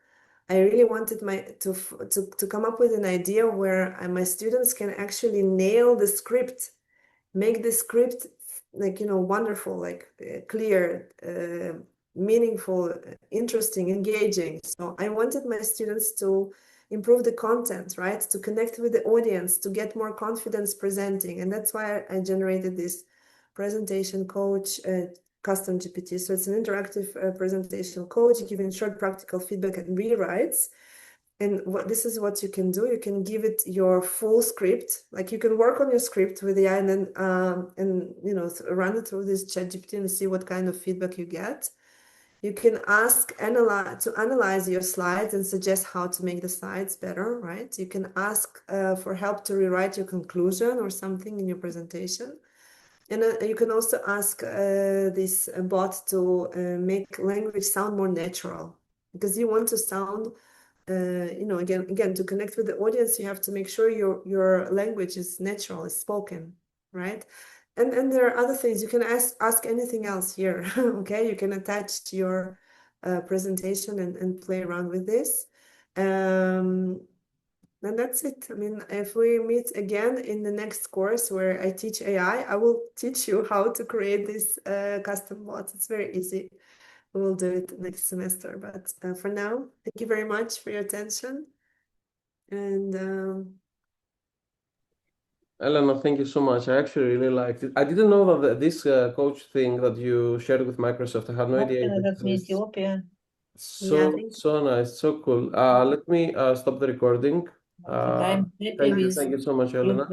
I really wanted to come up with an idea where my students can actually nail the script, make the script like wonderful, like clear, meaningful, interesting, engaging. So I wanted my students to improve the content, right? To connect with the audience, to get more confidence presenting. And that's why I generated this presentation coach custom GPT. So it's an interactive presentation coach giving short practical feedback and rewrites. And this is what you can do. You can give it your full script. Like you can work on your script with AI and then run it through this ChatGPT and see what kind of feedback you get. You can ask to analyze your slides and suggest how to make the slides better, right? You can ask for help to rewrite your conclusion or something in your presentation. And you can also ask this bot to make language sound more natural, because you want to sound again, to connect with the audience, you have to make sure your language is natural, is spoken, right? And there are other things. You can ask anything else here, okay? You can attach your presentation and play around with this. And that's it. I mean, if we meet again in the next course where I teach AI, I will teach you how to create this custom bots. It's very easy. We'll do it next semester. But for now, thank you very much for your attention. And Elena, thank you so much. I actually really liked it. I didn't know that this coach thing that you shared with Microsoft, I had no idea it exists. yeah, So nice, so cool. Let me stop the recording. Thank you so much, Elena.